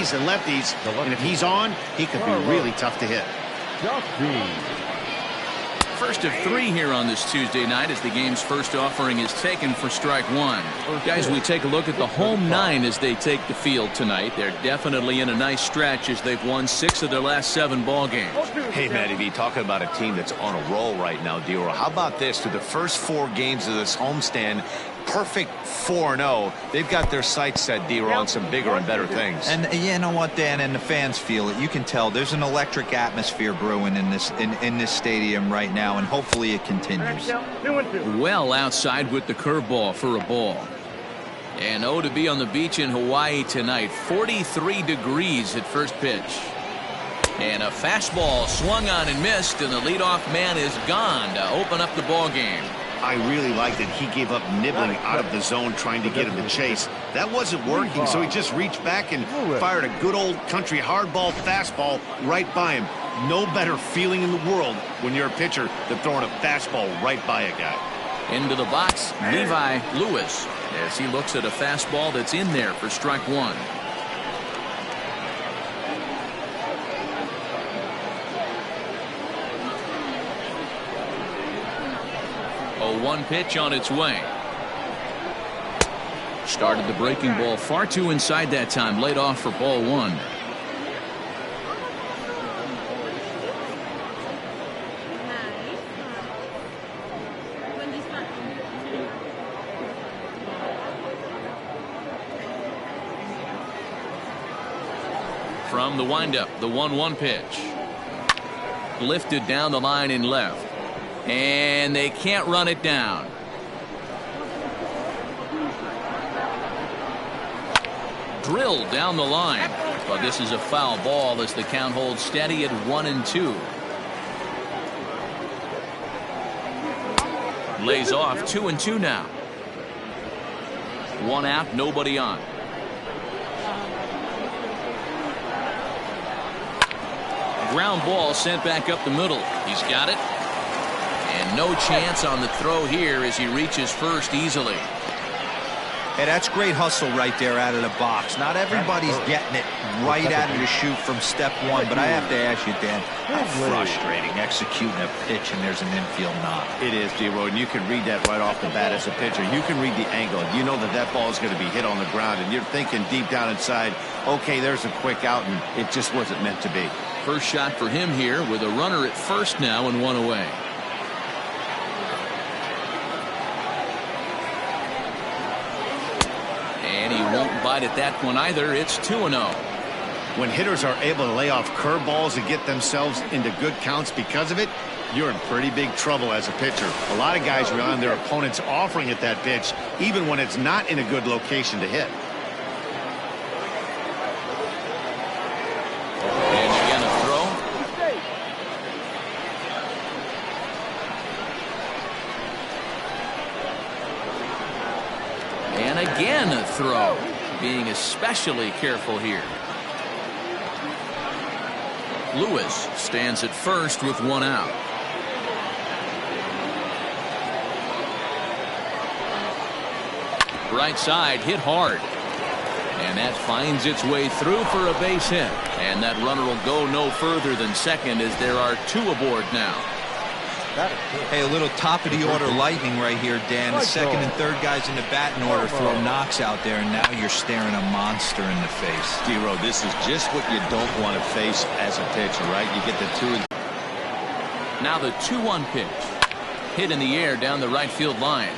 righties and lefties, and if he's on, he could be really tough to hit. First of 3 here on this Tuesday night as the game's first offering is taken for strike 1. Guys, we take a look at the home 9 as they take the field tonight. They're definitely in a nice stretch as they've won 6 of their last 7 ball games. Hey, Matty V, talking about a team that's on a roll right now, D-Roll. How about this? Through the first 4 games of this homestand, perfect 4-0. They've got their sights set, D-Roll, on some bigger and better things. And you know what, Dan, and the fans feel it. You can tell there's an electric atmosphere brewing in this stadium right now, and hopefully it continues. Well outside with the curveball for a ball. And to be on the beach in Hawaii tonight. 43 degrees at first pitch. And a fastball swung on and missed, and the leadoff man is gone to open up the ball game. I really liked it. He gave up nibbling out of the zone trying to get him to chase. That wasn't working, so he just reached back and fired a good old country hardball fastball right by him. No better feeling in the world when you're a pitcher than throwing a fastball right by a guy. Into the box, Levi Lewis, as he looks at a fastball that's in there for strike 1. A 1 pitch on its way. Started the breaking ball far too inside that time. Laid off for ball 1. From the windup, the 1-1 pitch. Lifted down the line and left. And they can't run it down. Drilled down the line. But this is a foul ball as the count holds steady at 1-2. Lays off 2-2 now. 1 out, nobody on. Ground ball sent back up the middle. He's got it. And no chance on the throw here as he reaches first easily. Hey, that's great hustle right there out of the box. Not everybody's getting it right out of the chute from step 1, but I have to ask you, Dan, how frustrating executing a pitch and there's an infield knock. It is, D-Roy, and you can read that right off the bat as a pitcher. You can read the angle. You know that that ball is going to be hit on the ground, and you're thinking deep down inside, okay, there's a quick out, and it just wasn't meant to be. First shot for him here with a runner at first now and 1 away. And he won't bite at that one either. It's 2-0. When hitters are able to lay off curveballs and get themselves into good counts because of it, you're in pretty big trouble as a pitcher. A lot of guys rely on their opponents offering at that pitch, even when it's not in a good location to hit. And again a throw. And again a throw. Being especially careful here. Lewis stands at first with 1 out. Right side hit hard. And that finds its way through for a base hit. And that runner will go no further than second as there are 2 aboard now. Hey, a little top of the order lightning right here, Dan. The second and third guys in the batting order throw knocks out there, and now you're staring a monster in the face. D-Row, this is just what you don't want to face as a pitcher, right? You get the 2. Now the 2-1 pitch. Hit in the air down the right field line.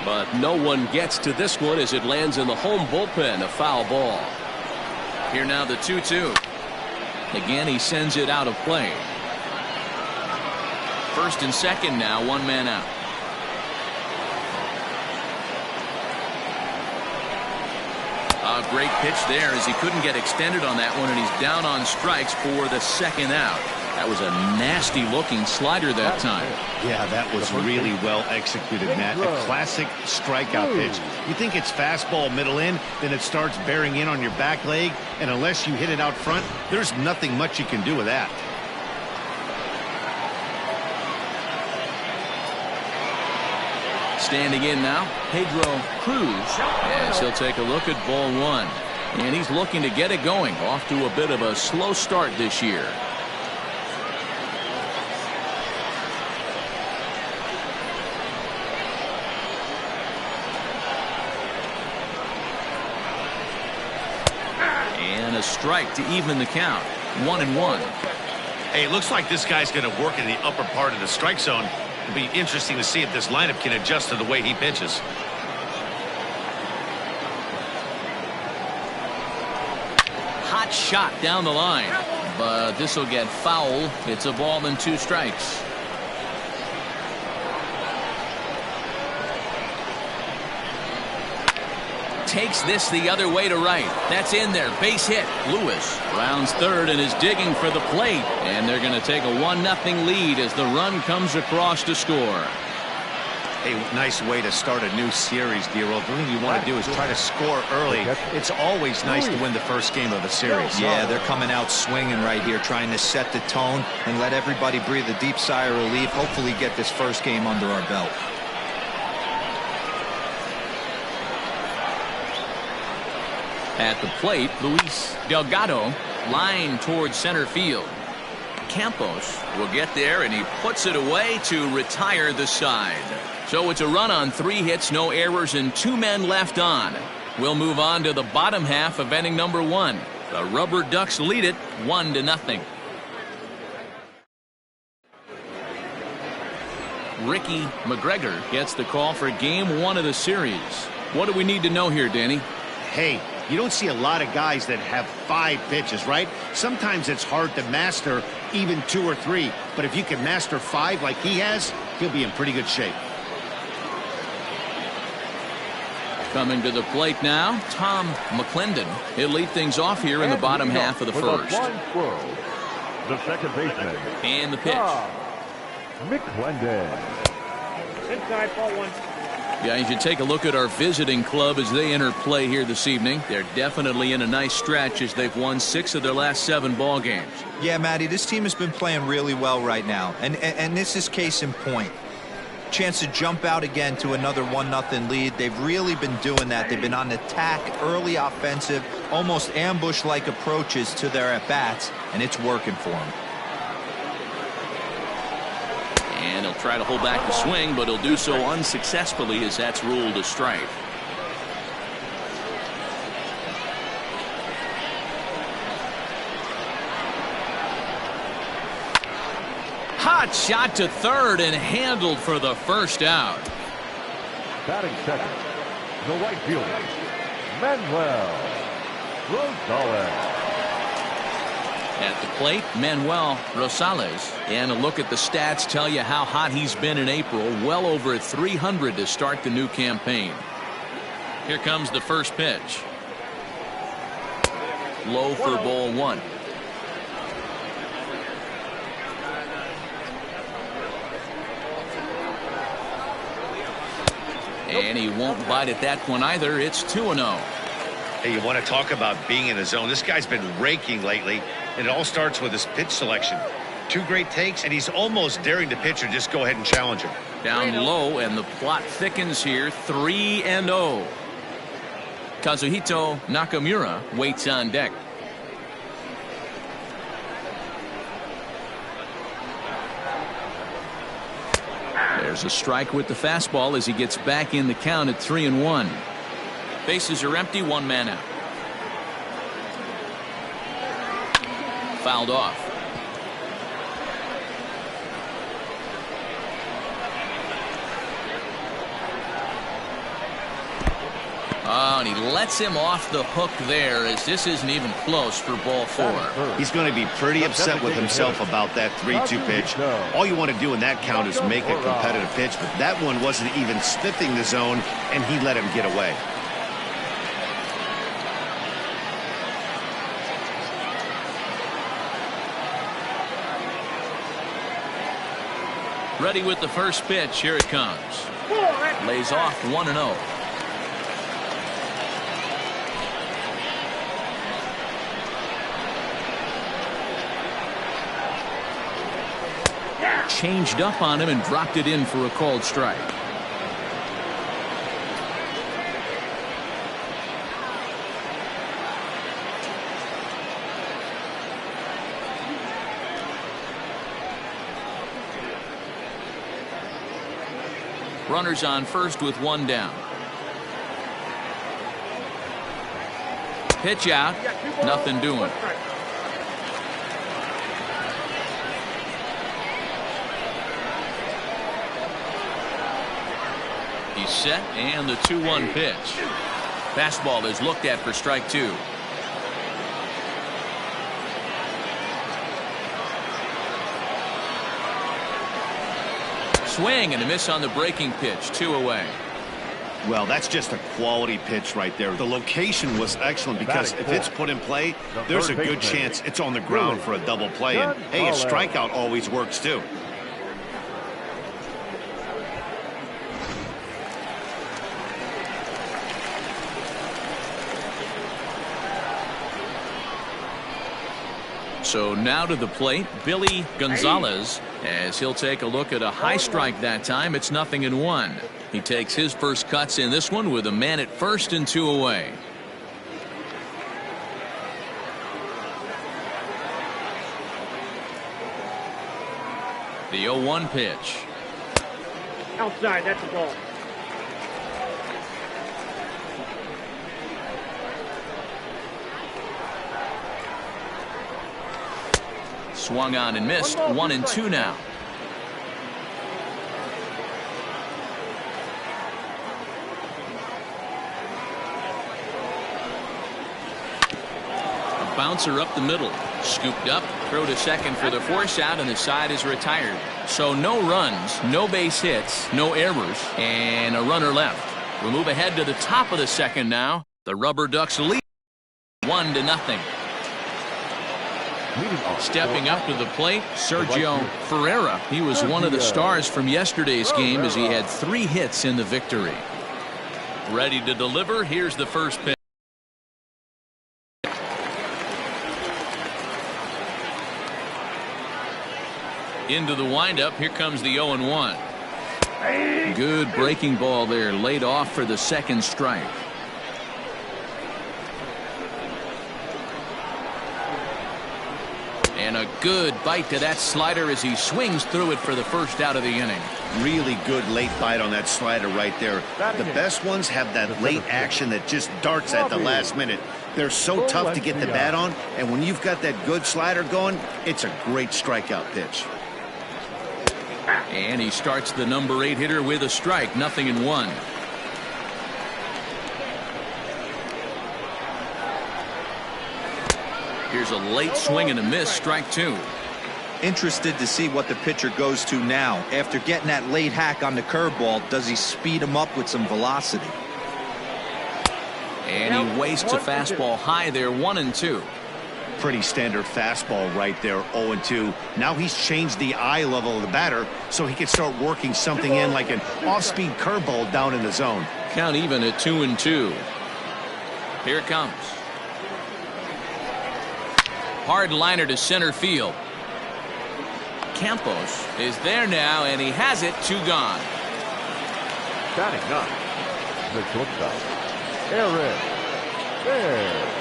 But no one gets to this one as it lands in the home bullpen. A foul ball. Here now the 2-2. Again, he sends it out of play. First and second now, 1 man out. A great pitch there as he couldn't get extended on that one, and he's down on strikes for the 2nd out. That was a nasty looking slider that time. Yeah, that was really well executed, Matt. A classic strikeout pitch. You think it's fastball middle in, then it starts bearing in on your back leg, and unless you hit it out front, there's nothing much you can do with that. Standing in now, Pedro Cruz, as he'll take a look at ball 1. And he's looking to get it going. Off to a bit of a slow start this year. And a strike to even the count. 1-1. Hey, it looks like this guy's going to work in the upper part of the strike zone. It'll be interesting to see if this lineup can adjust to the way he pitches. Hot shot down the line, but this will get foul. It's a ball and 2 strikes. Takes this the other way to right. That's in there. Base hit. Lewis rounds third and is digging for the plate. And they're going to take a 1-0 lead as the run comes across to score. Hey, nice way to start a new series, D-Roll. The thing you want to do is try to score early. It's always nice to win the first game of a series. Yeah, they're coming out swinging right here, trying to set the tone and let everybody breathe a deep sigh of relief. Hopefully get this first game under our belt. At the plate, Luis Delgado, line towards center field. Campos will get there, and he puts it away to retire the side. So it's a run on 3 hits, no errors, and 2 men left on. We'll move on to the bottom half of inning number 1. The Rubberducks lead it 1-0. Ricky McGregor gets the call for game 1 of the series. What do we need to know here, Danny? Hey, you don't see a lot of guys that have 5 pitches, right? Sometimes it's hard to master even 2 or 3. But if you can master 5 like he has, he'll be in pretty good shape. Coming to the plate now, Tom McClendon. He'll lead things off here in the bottom half of the first. The second baseman. And the pitch. McClendon. Inside, ball 1. Yeah, you should take a look at our visiting club as they enter play here this evening. They're definitely in a nice stretch as they've won 6 of their last 7 ball games. Yeah, Matty, this team has been playing really well right now. And this is case in point. Chance to jump out again to another 1-0 lead. They've really been doing that. They've been on attack, early offensive, almost ambush-like approaches to their at-bats, and it's working for them. And he'll try to hold back the swing, but he'll do so unsuccessfully as that's ruled a strike. Hot shot to third and handled for the first out. Batting second, the right fielder, Manuel Rosales. At the plate, Manuel Rosales. And a look at the stats tell you how hot he's been in April. Well over 300 to start the new campaign. Here comes the first pitch. Low for ball 1. And he won't bite at that one either. It's 2-0. Hey, you want to talk about being in the zone. This guy's been raking lately, and it all starts with his pitch selection. 2 great takes, and he's almost daring the pitcher just go ahead and challenge him. Down low, and the plot thickens here. 3-0. Kazuhito Nakamura waits on deck. There's a strike with the fastball as he gets back in the count at 3-1. Bases are empty, 1 man out. Fouled off. Oh, and he lets him off the hook there as this isn't even close for ball 4. He's going to be pretty upset with himself about that 3-2 pitch. All you want to do in that count is make a competitive pitch, but that one wasn't even sniffing the zone, and he let him get away. Ready with the first pitch. Here it comes. Lays off 1-0. Changed up on him and dropped it in for a called strike. Runners on first with one down. Pitch out. Nothing doing. He's set, and the 2-1 pitch. Fastball is looked at for strike two. Swing and a miss on the breaking pitch. 2 away. Well, that's just a quality pitch right there. The location was excellent because if it's put in play, there's a good chance it's on the ground for a double play. And hey, a strikeout always works too. So now to the plate, Billy Gonzalez, as he'll take a look at a high strike that time. It's 0-1. He takes his first cuts in this one with a man at first and 2 away. The 0-1 pitch. Outside, that's a ball. Swung on and missed. 1-2 now. A bouncer up the middle. Scooped up. Throw to second for the force out, and the side is retired. So no runs, no base hits, no errors, and a runner left. We'll move ahead to the top of the second now. The Rubberducks lead 1-0. Stepping up to the plate, Sergio Ferreira. He was one of the stars from yesterday's game as he had 3 hits in the victory. Ready to deliver. Here's the first pitch. Into the windup. Here comes the 0-1. Good breaking ball there, laid off for the second strike. And a good bite to that slider as he swings through it for the first out of the inning. Really good late bite on that slider right there. The best ones have that late action that just darts at the last minute. They're so tough to get the bat on, and when you've got that good slider going, it's a great strikeout pitch. And he starts the number 8 hitter with a strike. 0-1. Here's a late swing and a miss. Strike 2. Interested to see what the pitcher goes to now. After getting that late hack on the curveball, does he speed him up with some velocity? And he wastes a fastball high there. 1-2. Pretty standard fastball right there. 0-2. Now he's changed the eye level of the batter so he can start working something in like an off-speed curveball down in the zone. Count even at 2-2. Here it comes. Hard liner to center field. Campos is there now, and he has it. 2 gone. Batting 9, the shortstop, Eric Baird.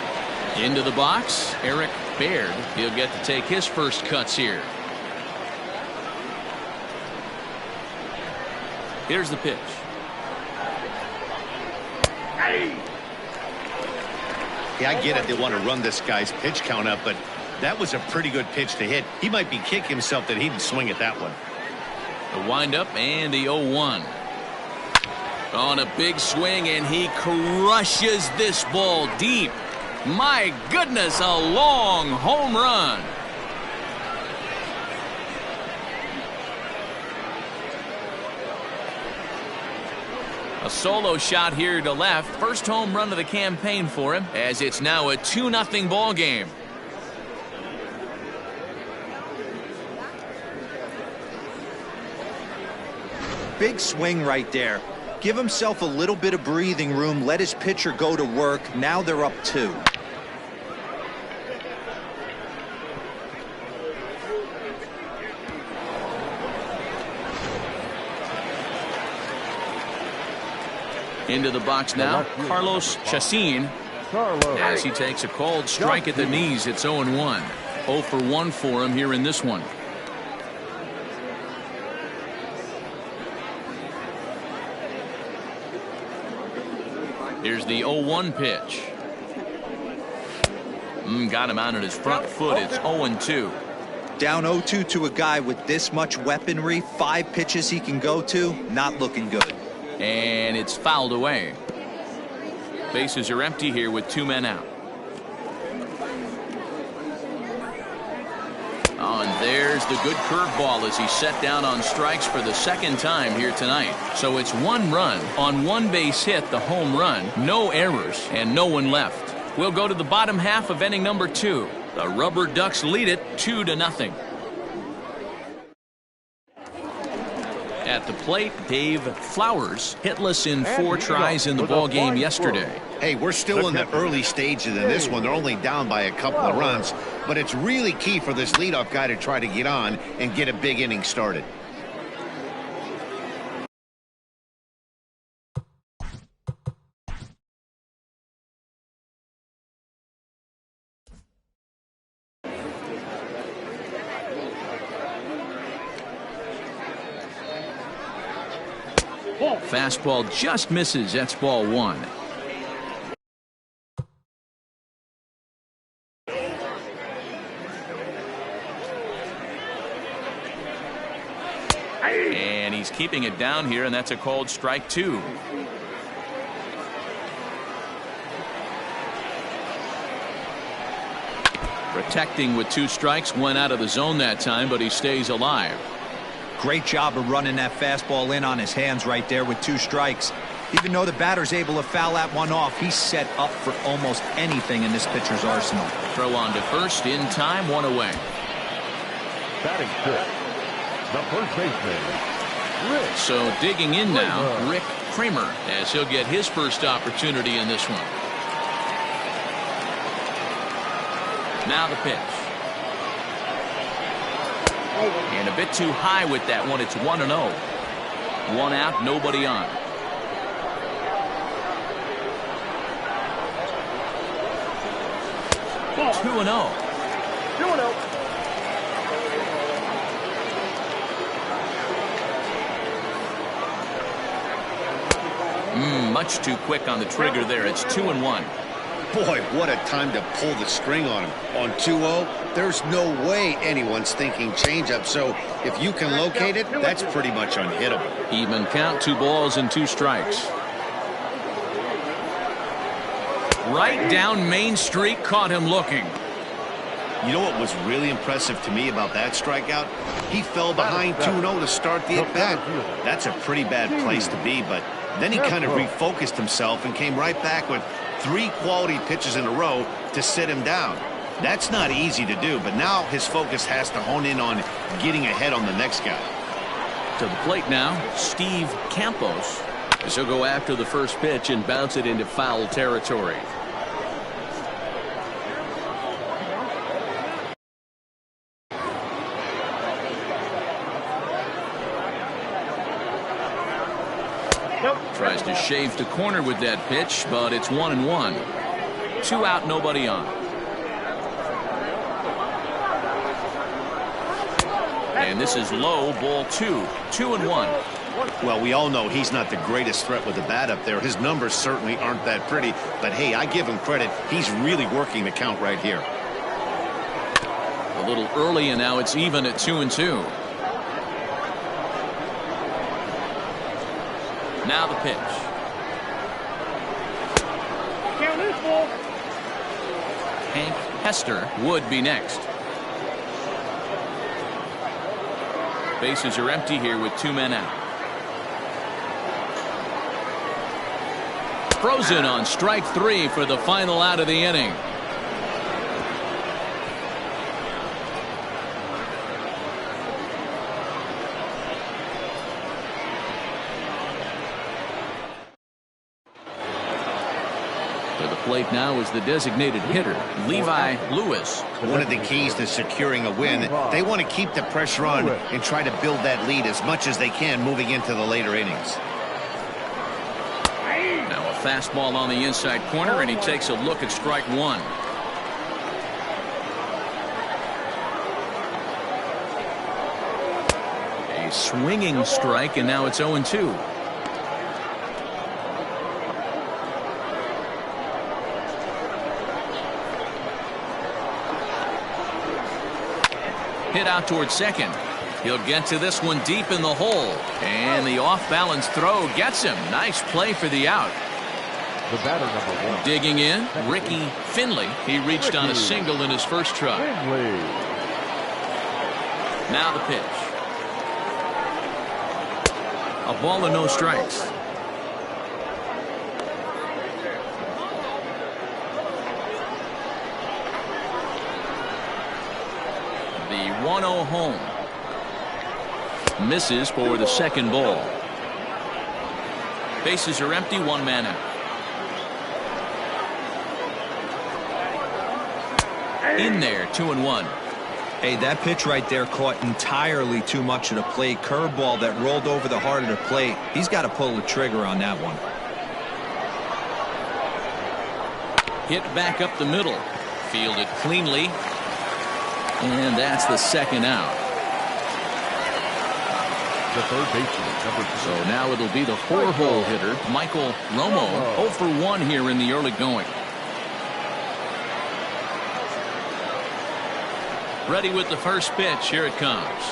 Into the box, Eric Baird. He'll get to take his first cuts here. Here's the pitch. Yeah, I get it. They want to run this guy's pitch count up, but that was a pretty good pitch to hit. He might be kicking himself that he didn't swing at that one. The windup and the 0-1. On a big swing, and he crushes this ball deep. My goodness, a long home run. A solo shot here to left. First home run of the campaign for him, as it's now a 2-0 ball game. Big swing right there. Give himself a little bit of breathing room. Let his pitcher go to work. Now they're up 2. Into the box now, Carlos Chacin, as he takes a called strike at the knees. It's 0-1. 0 for 1 for him here in this one. Here's the 0-1 pitch. Got him out on his front foot. It's 0-2. Down 0-2 to a guy with this much weaponry, 5 pitches he can go to, not looking good. And it's fouled away. Bases are empty here with 2 men out. Oh, and there's the good curveball as he set down on strikes for the second time here tonight. So it's 1 run on 1 base hit, the home run, no errors, and no one left. We'll go to the bottom half of inning number 2. The Rubberducks lead it 2-0. At the plate, Dave Flowers, hitless in 4 tries in the ball game yesterday. Hey, we're still in the early stages of this one. They're only down by a couple of runs, but it's really key for this leadoff guy to try to get on and get a big inning started. Fastball just misses. That's ball 1. And he's keeping it down here, and that's a called strike 2. Protecting with 2 strikes, went out of the zone that time, but he stays alive. Great job of running that fastball in on his hands right there with 2 strikes. Even though the batter's able to foul that one off, he's set up for almost anything in this pitcher's arsenal. Throw on to first in time, 1 away. Batting fifth, the first baseman, Rick. So digging in now, Rick Kramer, as he'll get his first opportunity in this one. Now the pitch. And a bit too high with that one. It's 1-0. 1 out, nobody on. Ball. 2-0. 2-0. Much too quick on the trigger there. It's 2-1. Boy, what a time to pull the string on him. On 2-0, there's no way anyone's thinking changeup. So if you can locate it, that's pretty much unhittable. Even count, 2 balls and 2 strikes. Right down Main Street, caught him looking. You know what was really impressive to me about that strikeout? He fell behind 2-0 to start the at-bat. That's a pretty bad place to be, but then he kind of refocused himself and came right back with 3 quality pitches in a row to sit him down. That's not easy to do, but now his focus has to hone in on getting ahead on the next guy. To the plate now, Steve Campos. As he'll go after the first pitch and bounce it into foul territory. Tries to shave to corner with that pitch, but it's 1-1. 2 out, nobody on. And this is low, ball 2. 2-1. Well, we all know he's not the greatest threat with the bat up there. His numbers certainly aren't that pretty, but hey, I give him credit. He's really working the count right here. A little early, and now it's even at 2-2. Now the pitch. Count is full. Hank Hester would be next. Bases are empty here with 2 men out. Frozen on strike 3 for the final out of the inning. Plate now is the designated hitter, Levi Lewis. One of the keys to securing a win, they want to keep the pressure on and try to build that lead as much as they can moving into the later innings. Now a fastball on the inside corner, and he takes a look at strike 1. A swinging strike, and now it's 0-2. Hit out towards second. He'll get to this one deep in the hole. And the off-balance throw gets him. Nice play for the out. The batter, number 1. Digging in, Ricky Finley. He reached on a single in his first try. Finley. Now the pitch. A ball and no strikes. The 1-0 home. Misses for the second ball. Bases are empty, one man out. In there, 2-1. Hey, that pitch right there caught entirely too much of the plate. Curveball that rolled over the heart of the plate. He's got to pull the trigger on that one. Hit back up the middle. Fielded cleanly. And that's the second out. The third baseman, number 2. So now it'll be the 4-hole hitter, Michael Romo, 0 for 1 here in the early going. Ready with the first pitch. Here it comes.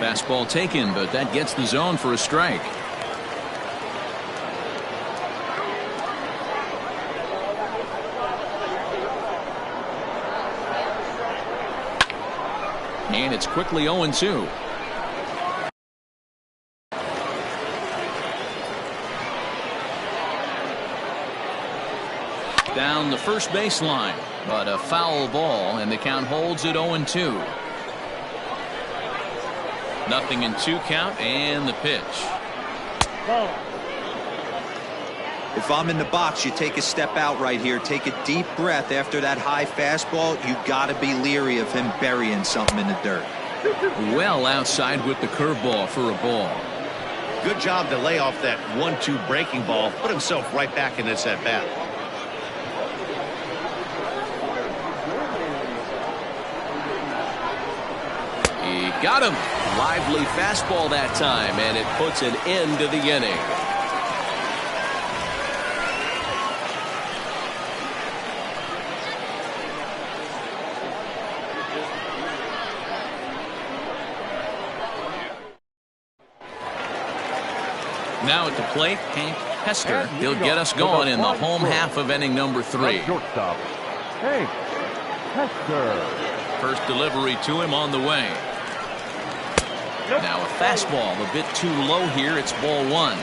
Fastball taken, but that gets the zone for a strike. And it's quickly 0-2. Down the first baseline, but a foul ball, and the count holds at 0-2. Nothing in 2 count, and the pitch. If I'm in the box, you take a step out right here. Take a deep breath after that high fastball. You got to be leery of him burying something in the dirt. Well outside with the curveball for a ball. Good job to lay off that 1-2 breaking ball. Put himself right back in this at bat. He got him. Lively fastball that time, and it puts an end to the inning. Now at the plate, Hank Hester. He'll get us going in the home half of inning number 3. Shortstop, Hank Hester. First delivery to him on the way. Now a fastball a bit too low here. It's ball 1.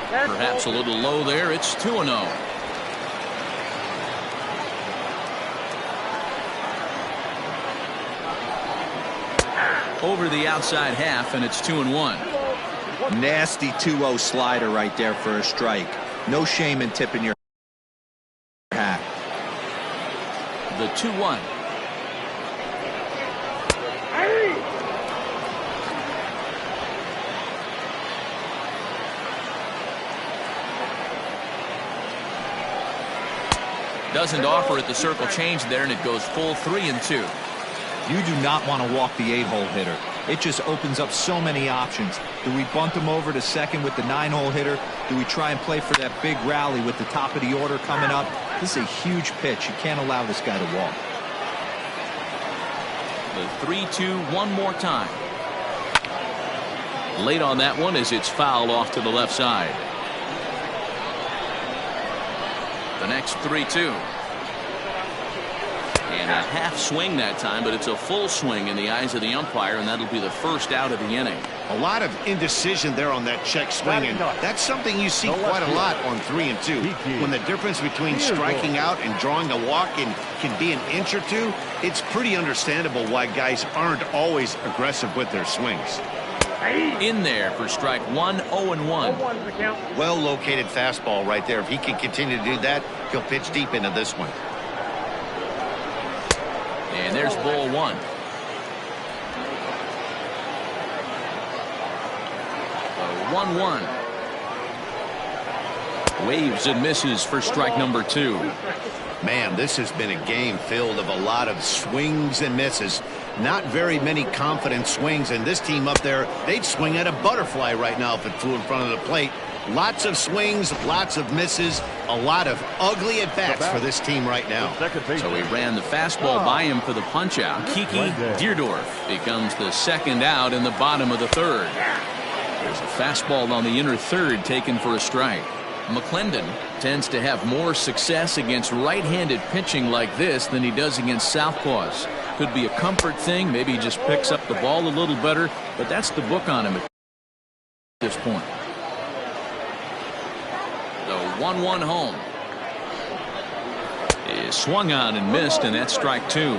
Perhaps a little low there. It's 2-0. Over the outside half, and it's 2-1. Nasty 2-0 slider right there for a strike. No shame in tipping your hat. The 2-1. Doesn't offer at the circle change there, and it goes full 3-2. You do not want to walk the 8-hole hitter. It just opens up so many options. Do we bunt him over to second with the 9-hole hitter? Do we try and play for that big rally with the top of the order coming up? This is a huge pitch. You can't allow this guy to walk. The 3-2 one more time. Late on that one as it's fouled off to the left side. The next 3-2. And a half swing that time, but it's a full swing in the eyes of the umpire, and that'll be the first out of the inning. A lot of indecision there on that check swing, and that's something you see quite a lot on 3 and 2. When the difference between striking out and drawing a walk can be an inch or two, it's pretty understandable why guys aren't always aggressive with their swings. In there for strike 1, 0-1. Well located fastball right there. If he can continue to do that, he'll pitch deep into this one. And there's ball 1. The 1-1. Waves and misses for strike number 2. Man, this has been a game filled of a lot of swings and misses. Not very many confident swings, and this team up there, they'd swing at a butterfly right now if it flew in front of the plate. Lots of swings, lots of misses, a lot of ugly at-bats for this team right now. So he ran the fastball by him for the punch-out. Kiki Deerdorf becomes the second out in the bottom of the third. There's a fastball on the inner third taken for a strike. McClendon tends to have more success against right-handed pitching like this than he does against southpaws. Could be a comfort thing. Maybe he just picks up the ball a little better, but that's the book on him at this point. The 1-1 home is swung on and missed, and that's strike two.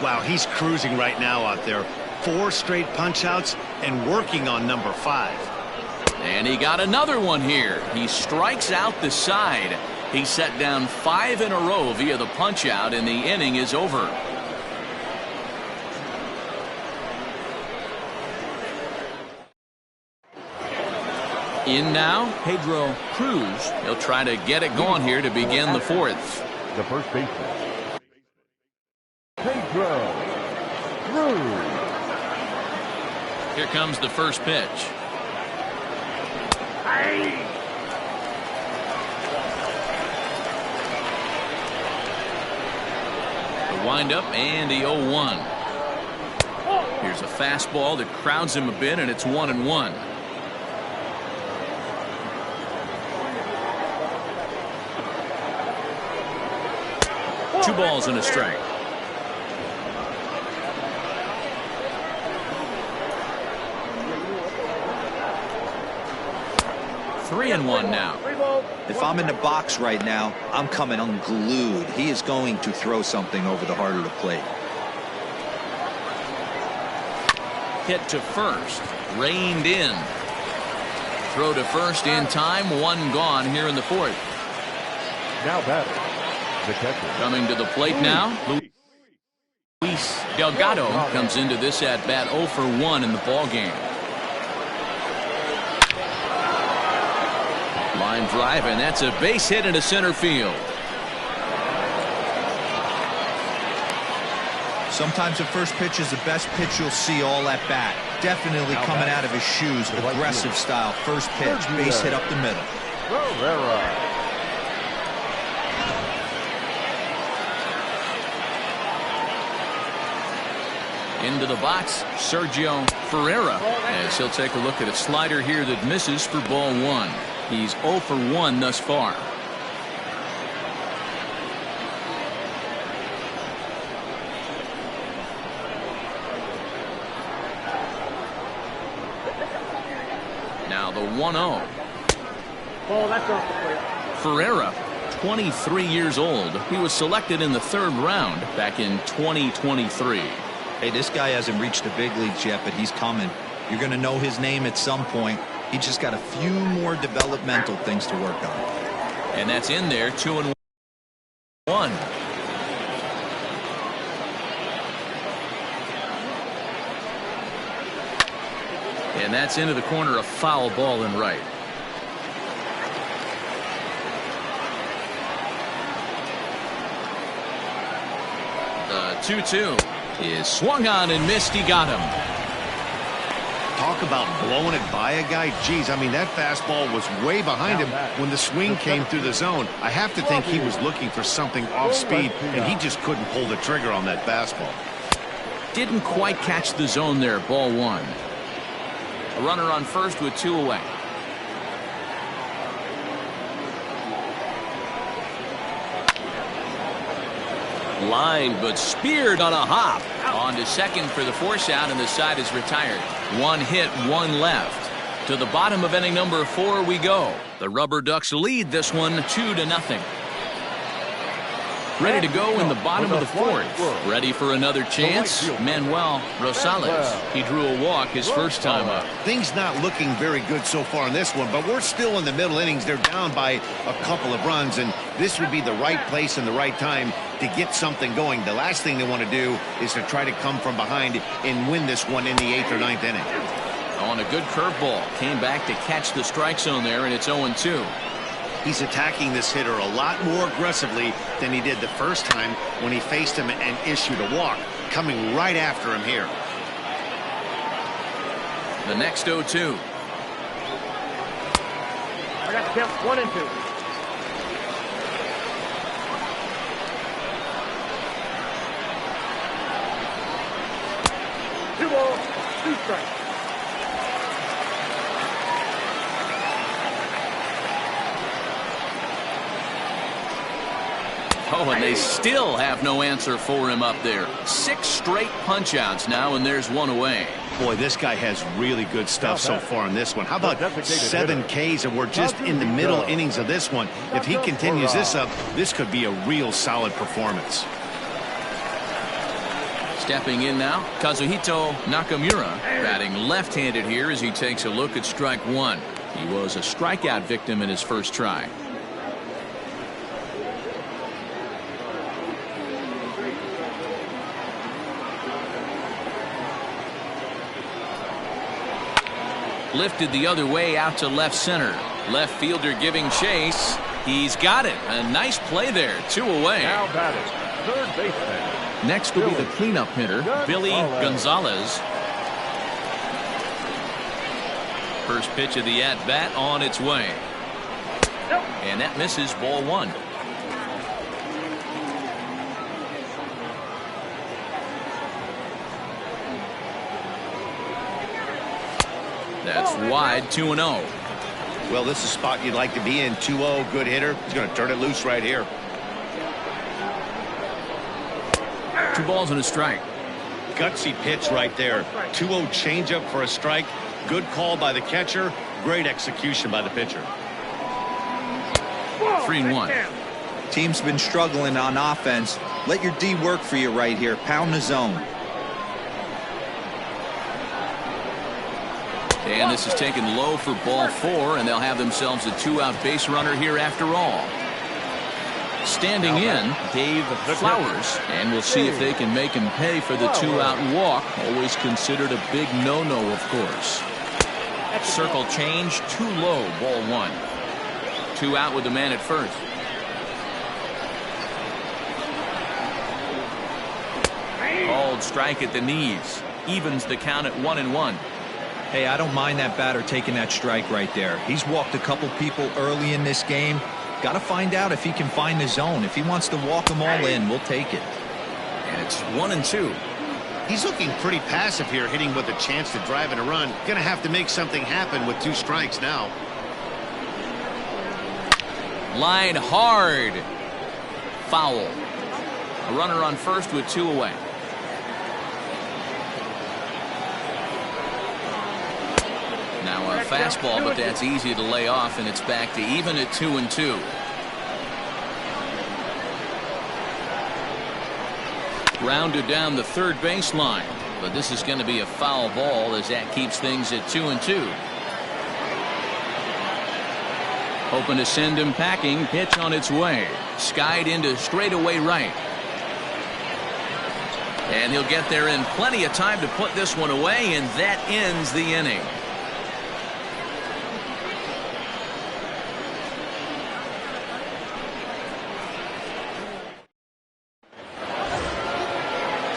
Wow, he's cruising right now out there. 4 straight punch-outs and working on number 5. And he got another one here. He strikes out the side. He set down 5 in a row via the punch-out, and the inning is over. In now, Pedro Cruz. He'll try to get it going here to begin the fourth. The first baseman, Pedro Cruz. Here comes the first pitch. The windup and the 0-1. Here's a fastball that crowds him a bit, and it's 1-1. 2 balls and a strike. Three and one now. If I'm in the box right now, I'm coming unglued. He is going to throw something over the heart of the plate. Hit to first. Reined in. Throw to first in time. 1 gone here in the fourth. Now batting, the catcher. Coming to the plate now, Luis Delgado comes into this at bat 0 for 1 in the ball game. Line drive, and that's a base hit into center field. Sometimes the first pitch is the best pitch you'll see all at bat. Definitely coming out of his shoes, aggressive style. First pitch, base hit up the middle. Into the box, Sergio Ferreira, as he'll take a look at a slider here that misses for ball 1. He's 0 for 1 thus far. Now the 1-0. Oh, that's off the plate. Ferreira, 23 years old. He was selected in the 3rd round back in 2023. Hey, this guy hasn't reached the big leagues yet, but he's coming. You're going to know his name at some point. He just got a few more developmental things to work on. And that's in there, 2-1. And that's into the corner, a foul ball and right. The 2-2 is swung on and missed. He got him. Talk about blowing it by a guy. Geez, I mean, that fastball was way behind him when the swing came through the zone. I have to think he was looking for something off speed, and he just couldn't pull the trigger on that fastball. Didn't quite catch the zone there. Ball 1. A runner on first with 2 away. Line, but speared on a hop. On to second for the force out, and the side is retired. 1 hit, 1 left. To the bottom of inning number 4 we go. The Rubberducks lead this one 2-0. Ready to go in the bottom of the 4th. Ready for another chance? Manuel Rosales. He drew a walk his first time up. Things not looking very good so far in this one, but we're still in the middle innings. They're down by a couple of runs, and this would be the right place and the right time to get something going. The last thing they want to do is to try to come from behind and win this one in the 8th or 9th inning. On a good curveball. Came back to catch the strike zone there, and it's 0-2. He's attacking this hitter a lot more aggressively than he did the first time when he faced him and issued a walk. Coming right after him here. The next 0-2. That counts 1 and 2. 2 balls, 2 strikes. Oh, and they still have no answer for him up there. 6 straight punch-outs now, and there's 1 away. Boy, this guy has really good stuff so far in this one. How about 7 Ks, and we're just in the middle innings of this one. If he continues this up, this could be a real solid performance. Stepping in now, Kazuhito Nakamura, batting left-handed here as he takes a look at strike 1. He was a strikeout victim in his first try. Lifted the other way out to left center. Left fielder giving chase. He's got it. A nice play there. 2 away. Now batting, third baseman. Next will be the cleanup hitter, Billy Gonzalez. First pitch of the at-bat on its way. And that misses, ball 1. That's wide, 2-0. Well, this is a spot you'd like to be in. 2-0, good hitter. He's going to turn it loose right here. 2 balls and a strike. Gutsy pitch right there. 2-0 changeup for a strike. Good call by the catcher. Great execution by the pitcher. 3-1. Team's been struggling on offense. Let your D work for you right here. Pound the zone. And this is taken low for ball 4, and they'll have themselves a 2-out base runner here after all. Standing in, Dave Flowers, and we'll see if they can make him pay for the 2-out walk. Always considered a big no-no, of course. Circle change, too low, ball 1. 2 out with the man at first. Called strike at the knees. Evens the count at 1-1. Hey, I don't mind that batter taking that strike right there. He's walked a couple people early in this game. Got to find out if he can find the zone. If he wants to walk them all in, we'll take it. And it's 1-2. He's looking pretty passive here, hitting with a chance to drive in a run. Going to have to make something happen with 2 strikes now. Line hard. Foul. A runner on first with 2 away. Now a fastball, but that's easy to lay off, and it's back to even at 2-2. Grounded down the third baseline, but this is going to be a foul ball as that keeps things at 2-2. Hoping to send him packing. Pitch on its way. Skied into straightaway right. And he'll get there in plenty of time to put this one away, and that ends the inning.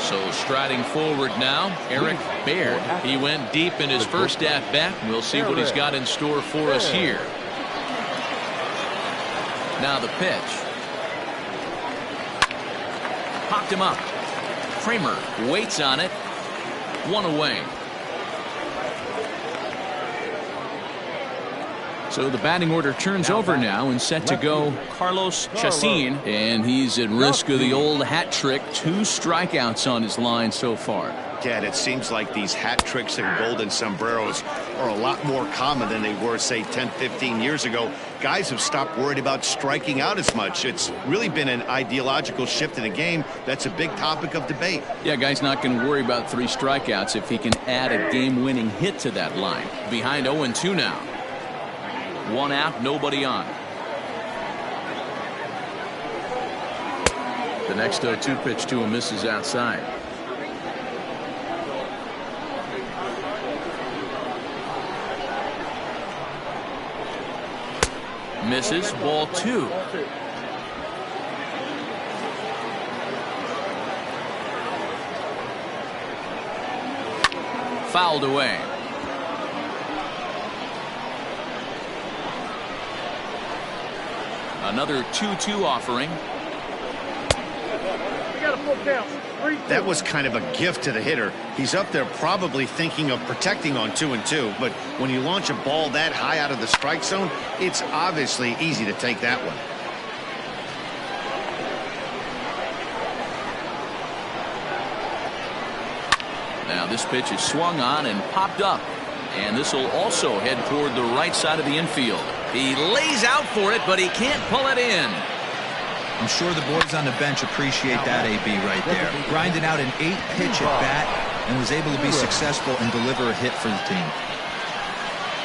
So striding forward now, Eric Baird. He went deep in his first at-bat. We'll see what he's got in store for us here. Now the pitch. Popped him up. Kramer waits on it. 1 away. So the batting order turns over now, and set to go Carlos Chacin, and he's at risk of the old hat trick. 2 strikeouts on his line so far. Dad, it seems like these hat tricks and golden sombreros are a lot more common than they were, say, 10, 15 years ago. Guys have stopped worried about striking out as much. It's really been an ideological shift in the game. That's a big topic of debate. Yeah, guy's not going to worry about 3 strikeouts if he can add a game-winning hit to that line. Behind 0-2 now. 1 out, nobody on. The next 0-2 pitch to him misses outside. Misses, ball 2. Fouled away. Another 2-2 offering. We got a full count. 3-2. That was kind of a gift to the hitter. He's up there probably thinking of protecting on 2-2, but when you launch a ball that high out of the strike zone, it's obviously easy to take that one. Now this pitch is swung on and popped up, and this will also head toward the right side of the infield. He lays out for it, but he can't pull it in. I'm sure the boys on the bench appreciate that, AB, right there. Grinding out an 8-pitch at bat and was able to be successful and deliver a hit for the team.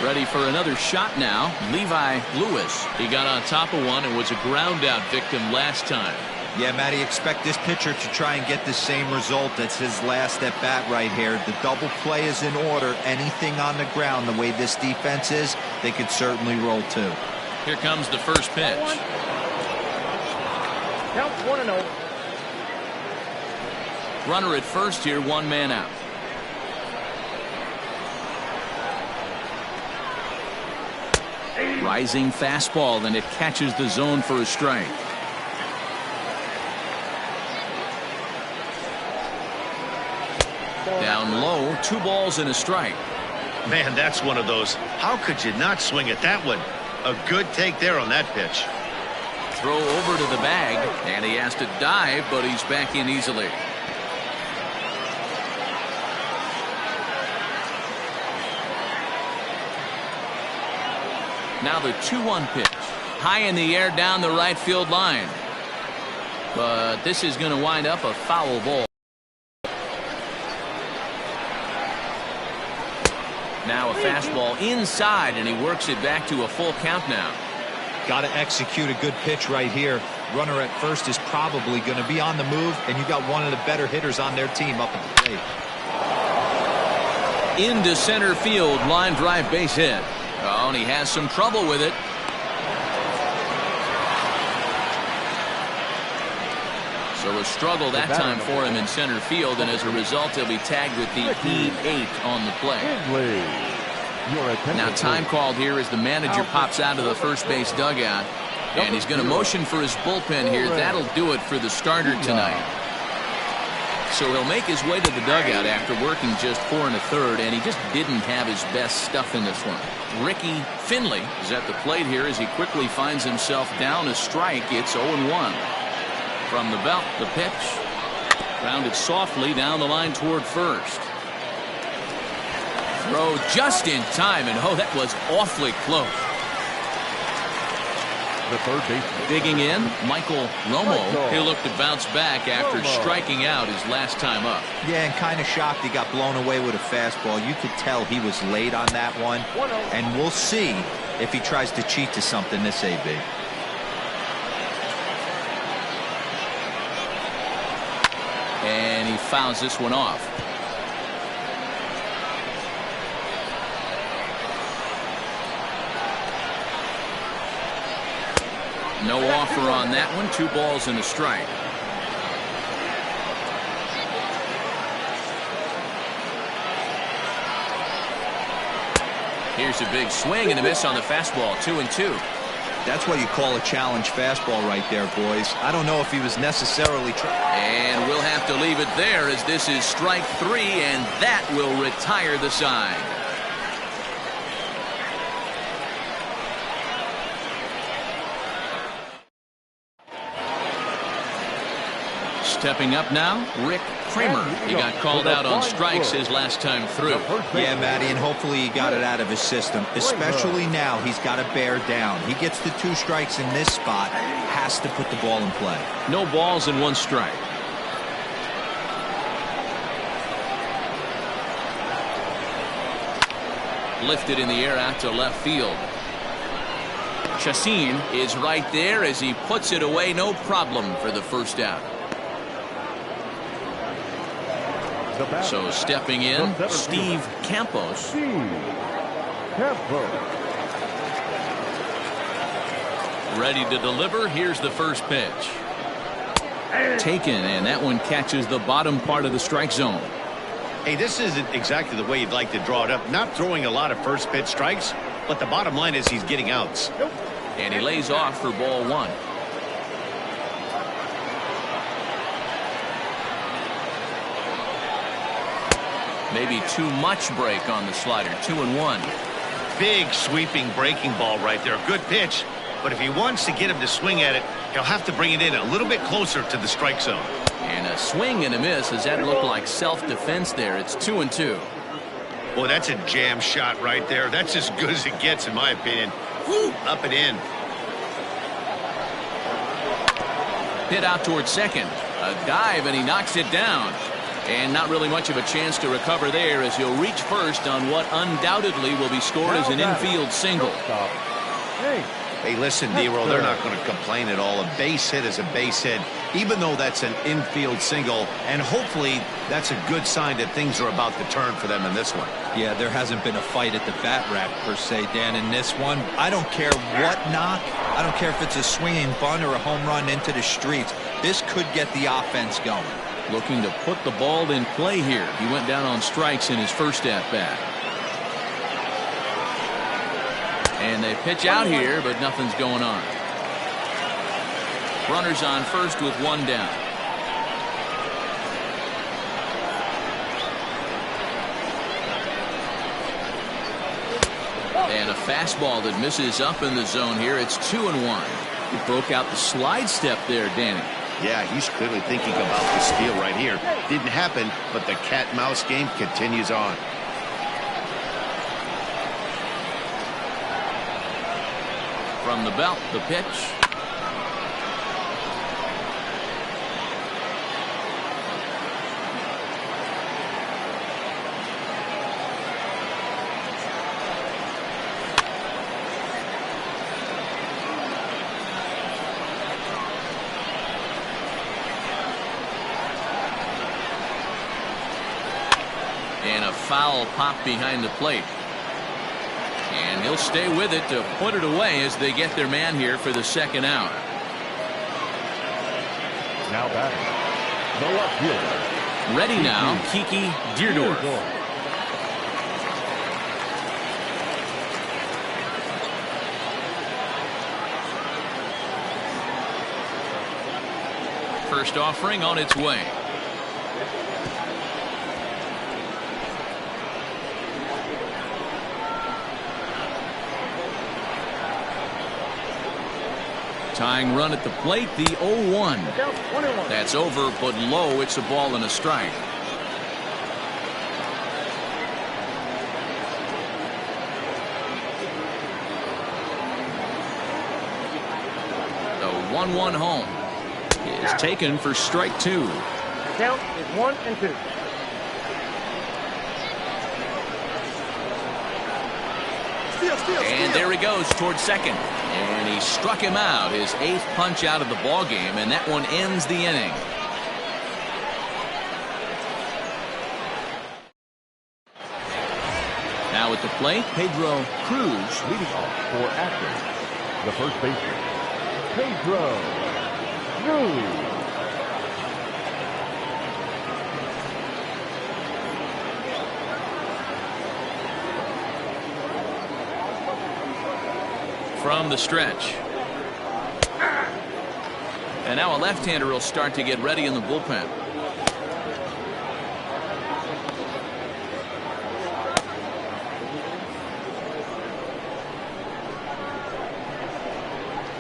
Ready for another shot now. Levi Lewis. He got on top of one and was a ground out victim last time. Yeah, Matty, expect this pitcher to try and get the same result. That's his last at bat right here. The double play is in order. Anything on the ground, the way this defense is, they could certainly roll too. Here comes the first pitch. Count 1-0. Runner at first here, one man out. Rising fastball, and it catches the zone for a strike. Down low, 2 balls and a strike. Man, that's one of those. How could you not swing at that one? A good take there on that pitch. Throw over to the bag, and he has to dive, but he's back in easily. Now the 2-1 pitch. High in the air down the right field line. But this is going to wind up a foul ball. Now a fastball inside, and he works it back to a full count now. Got to execute a good pitch right here. Runner at first is probably going to be on the move, and you got one of the better hitters on their team up at the plate. Into center field, line drive base hit. Oh, and he has some trouble with it. So a struggle that time for him in center field, and as a result, he'll be tagged with the E8 on the play. Now time called here as the manager pops out of the first base dugout, and he's going to motion for his bullpen here. That'll do it for the starter tonight. So he'll make his way to the dugout after working just 4 1/3, and he just didn't have his best stuff in this one. Ricky Finley is at the plate here as he quickly finds himself down a strike. It's 0-1. From the belt, the pitch. Grounded softly down the line toward first. Throw just in time, and oh, that was awfully close. The third baseman. Digging in, Michael Romo. He'll look to bounce back after striking out his last time up. Yeah, and kind of shocked he got blown away with a fastball. You could tell he was late on that one, and we'll see if he tries to cheat to something this AB. And he fouls this one off. No offer on that one. 2 balls and a strike. Here's a big swing and a miss on the fastball. 2-2. That's what you call a challenge fastball right there, boys. I don't know if he was necessarily trying. And we'll have to leave it there as this is strike 3, and that will retire the side. Stepping up now, Rick Kramer. He got called out on strikes his last time through. Yeah, Matty, and hopefully he got it out of his system. Especially now, he's got to bear down. He gets the 2 strikes in this spot, has to put the ball in play. No balls and 1 strike. Lifted in the air out to left field. Chassin is right there as he puts it away. No problem for the first out. So stepping in, Steve Campos. Ready to deliver. Here's the first pitch. Taken, and that one catches the bottom part of the strike zone. Hey, this isn't exactly the way you'd like to draw it up. Not throwing a lot of first pitch strikes, but the bottom line is he's getting outs. And he lays off for ball 1. Maybe too much break on the slider. 2-1. Big sweeping breaking ball right there. Good pitch. But if he wants to get him to swing at it, he'll have to bring it in a little bit closer to the strike zone. And a swing and a miss. Does that look like self-defense there? It's 2-2. Boy, that's a jam shot right there. That's as good as it gets, in my opinion. Woo, up and in. Hit out towards second. A dive, and he knocks it down. And not really much of a chance to recover there as he'll reach first on what undoubtedly will be scored as an infield single. Hey, listen, D-Roll, they're not going to complain at all. A base hit is a base hit, even though that's an infield single. And hopefully that's a good sign that things are about to turn for them in this one. Yeah, there hasn't been a fight at the bat rack, per se, Dan, in this one. I don't care what knock. I don't care if it's a swinging bunt or a home run into the streets. This could get the offense going. Looking to put the ball in play here. He went down on strikes in his first at-bat. And they pitch out here, but nothing's going on. Runners on first with 1 down. And a fastball that misses up in the zone here. It's 2-1. He broke out the slide step there, Danny. Yeah, he's clearly thinking about the steal right here. Didn't happen, but the cat-mouse game continues on. From the belt, the pitch. And a foul pop behind the plate. And he'll stay with it to put it away as they get their man here for the second out. Now batting, the left fielder. Ready now, Kiki Deerdorf. First offering on its way. Tying run at the plate, the 0-1. That's over, but low. It's a ball and a strike. The 1-1 home is taken for strike 2. The count is 1-2. And there he goes towards second. And he struck him out, his 8th punch out of the ball game, and that one ends the inning. Now at the plate, Pedro Cruz. Leading off for Akron, the first baseman, Pedro Cruz. From the stretch. And now a left-hander will start to get ready in the bullpen.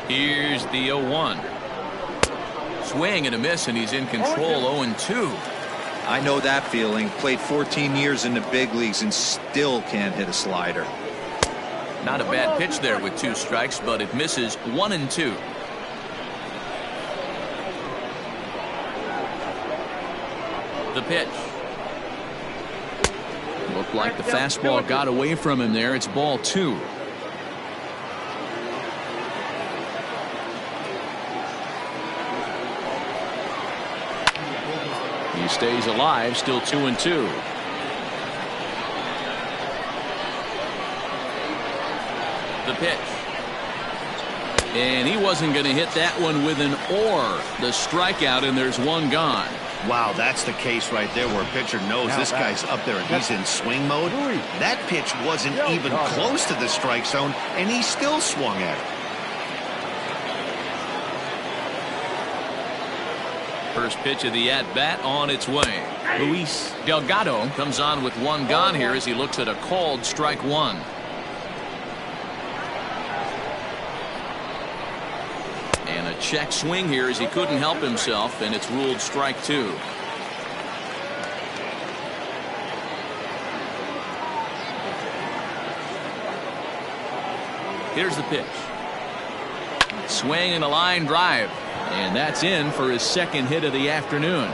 Here's the 0-1. Swing and a miss, and he's in control. 0-2. I know that feeling. Played 14 years in the big leagues and still can't hit a slider. Not a bad pitch there with 2 strikes, but it misses. 1-2. The pitch. Looked like the fastball got away from him there. It's ball 2. He stays alive, still 2-2. The pitch. And he wasn't going to hit that one with an or. The strikeout, and there's 1 gone. Wow, that's the case right there where a pitcher knows this guy's up there and he's in swing mode. That pitch wasn't even close to the strike zone, and he still swung at it. First pitch of the at-bat on its way. Luis Delgado comes on with one gone here as he looks at a called strike one. And a check swing here as he couldn't help himself, and it's ruled strike two. Here's the pitch. Swing and a line drive. And that's in for his second hit of the afternoon.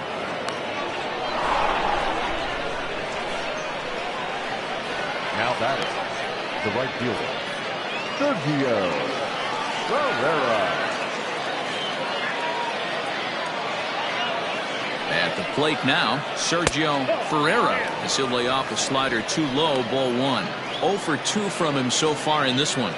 Now batting, the right fielder, Sergio Ferreira. At the plate now, Sergio Ferreira as he'll lay off a slider too low, ball one. 0 for 2 from him so far in this one.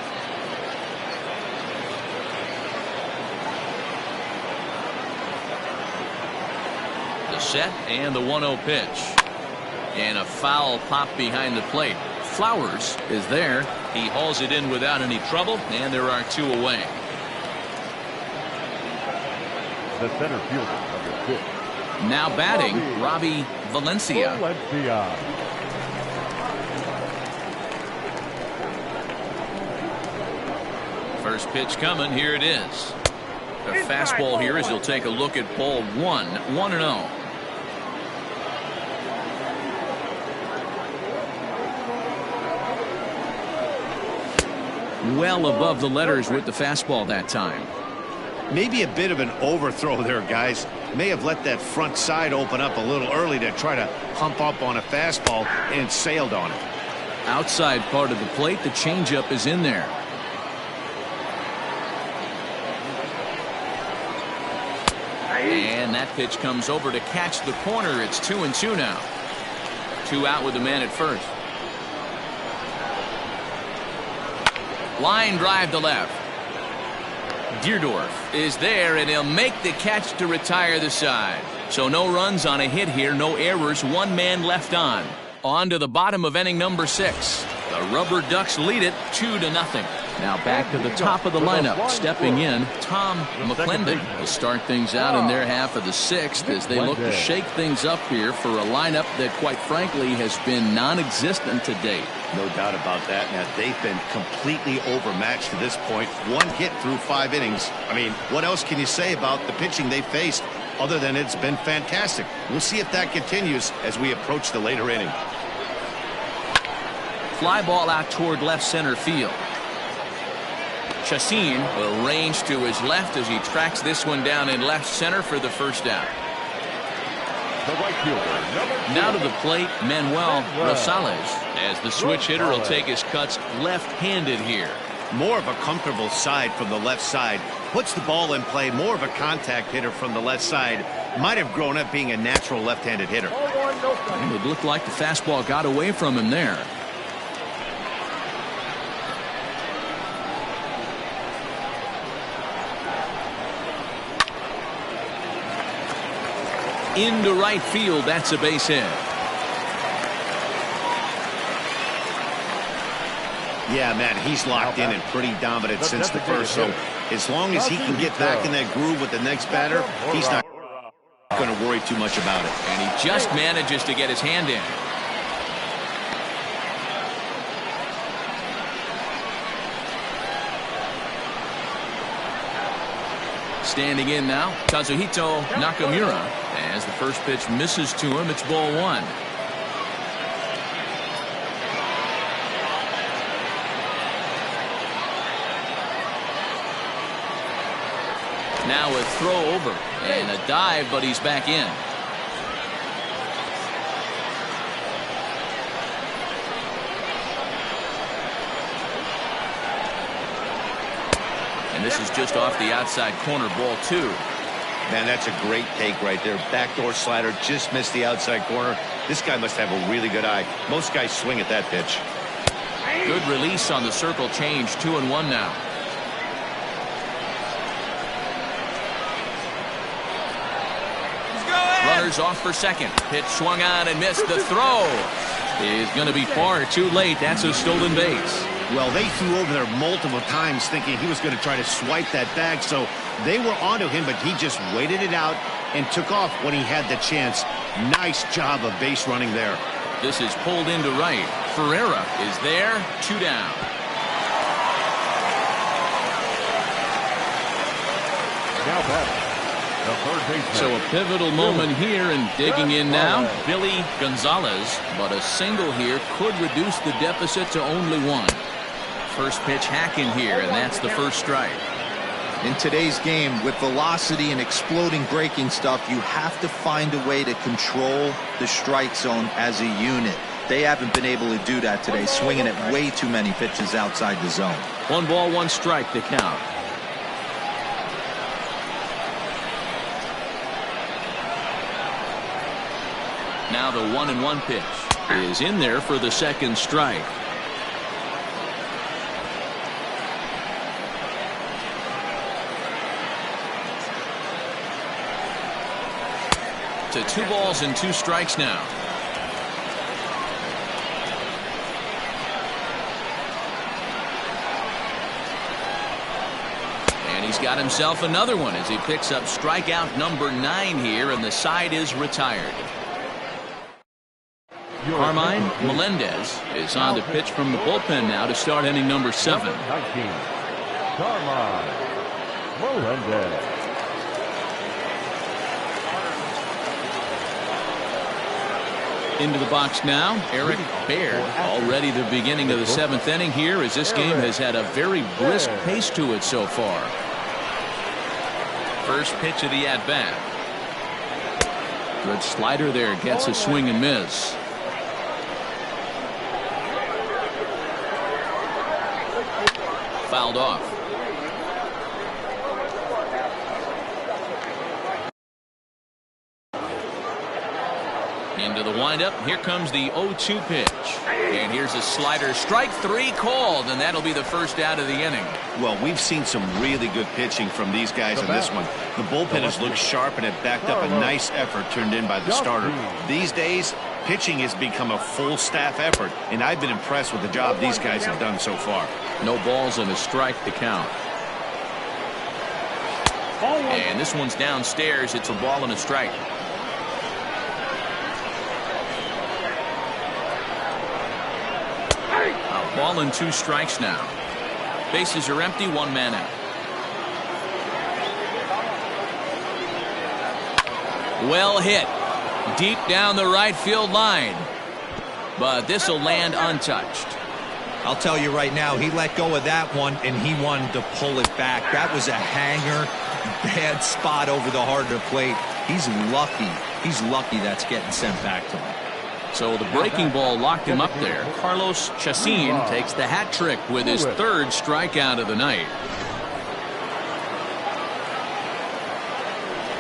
Set and the 1-0 pitch. And a foul pop behind the plate. Flowers is there. He hauls it in without any trouble, and there are 2 away. The center fielder, number 6. Now batting, Robbie Valencia. First pitch coming. Here it is. A fastball here as he'll take a look at ball one. 1-0. Well above the letters with the fastball that time. Maybe a bit of an overthrow there, guys. May have let that front side open up a little early to try to hump up on a fastball and sailed on it. Outside part of the plate, the changeup is in there. And that pitch comes over to catch the corner. It's 2-2 now. 2 out with the man at first. Line drive to left. Deerdorf is there, and he'll make the catch to retire the side. So no runs on a hit here, no errors, 1 man left on. On to the bottom of inning number 6. The Rubberducks lead it 2-0. Now back to the top of the lineup. Stepping in, Tom McClendon will start things out in their half of the 6th as they look to shake things up here for a lineup that, quite frankly, has been non-existent to date. No doubt about that. Now, they've been completely overmatched to this point. 1 hit through 5 innings. I mean, what else can you say about the pitching they faced other than it's been fantastic? We'll see if that continues as we approach the later inning. Fly ball out toward left center field. Chacin will range to his left as he tracks this one down in left center for the first out. The right fielder, now to the plate, Manuel Rosales, as the switch hitter will take his cuts left-handed here. More of a comfortable side from the left side. Puts the ball in play. More of a contact hitter from the left side. Might have grown up being a natural left-handed hitter. And it looked like the fastball got away from him there. Into right field, that's a base hit. Yeah, man, he's locked in and pretty dominant since the first. So as long as he can get back in that groove with the next batter, he's not going to worry too much about it. And he just manages to get his hand in. Standing in now, Kazuhito Nakamura. As the first pitch misses to him, it's ball 1. Now a throw over and a dive, but he's back in. And this is just off the outside corner, ball 2. Man, that's a great take right there. Backdoor slider, just missed the outside corner. This guy must have a really good eye. Most guys swing at that pitch. Good release on the circle change. 2-1 now. Runners off for second. Pitch swung on and missed. The throw is going to be far too late. That's a stolen base. Well, they threw over there multiple times thinking he was going to try to swipe that bag, so they were onto him, but he just waited it out, and took off when he had the chance. Nice job of base running there. This is pulled into right. Ferreira is there. 2 down. Now batting, the third baseman. So a pivotal moment here, and digging in now, Billy Gonzalez. But a single here could reduce the deficit to only 1. First pitch hacking here, and that's the first strike. In today's game, with velocity and exploding breaking stuff, you have to find a way to control the strike zone as a unit. They haven't been able to do that today, swinging at way too many pitches outside the zone. 1 ball, 1 strike to count. Now the 1-1 pitch is in there for the second strike. To 2 balls and 2 strikes now. And he's got himself another one as he picks up strikeout number 9 here, and the side is retired. Carmine Melendez is on to pitch from the bullpen now to start inning number 7. 19, Carmine Melendez. Into the box now, Eric Baird. Already the beginning of the 7th inning here, as this game has had a very brisk pace to it so far. First pitch of the at-bat. Good slider there, gets a swing and miss. Fouled off. Into the windup. Here comes the 0-2 pitch. And here's a slider. Strike 3 called, and that'll be the first out of the inning. Well, we've seen some really good pitching from these guys in this one. The bullpen has looked sharp, and it backed up a nice effort turned in by the starter. These days, pitching has become a full staff effort, and I've been impressed with the job these guys have done so far. No balls and a strike to count. And this one's downstairs. It's a ball and a strike. A ball and 2 strikes now. Bases are empty, 1 man out. Well hit. Deep down the right field line. But this will land untouched. I'll tell you right now, he let go of that one, and he wanted to pull it back. That was a hanger. Bad spot over the heart of the plate. He's lucky. He's lucky that's getting sent back to him. So the breaking ball locked him up there. Carlos Chacin takes the hat trick with his 3rd strikeout of the night.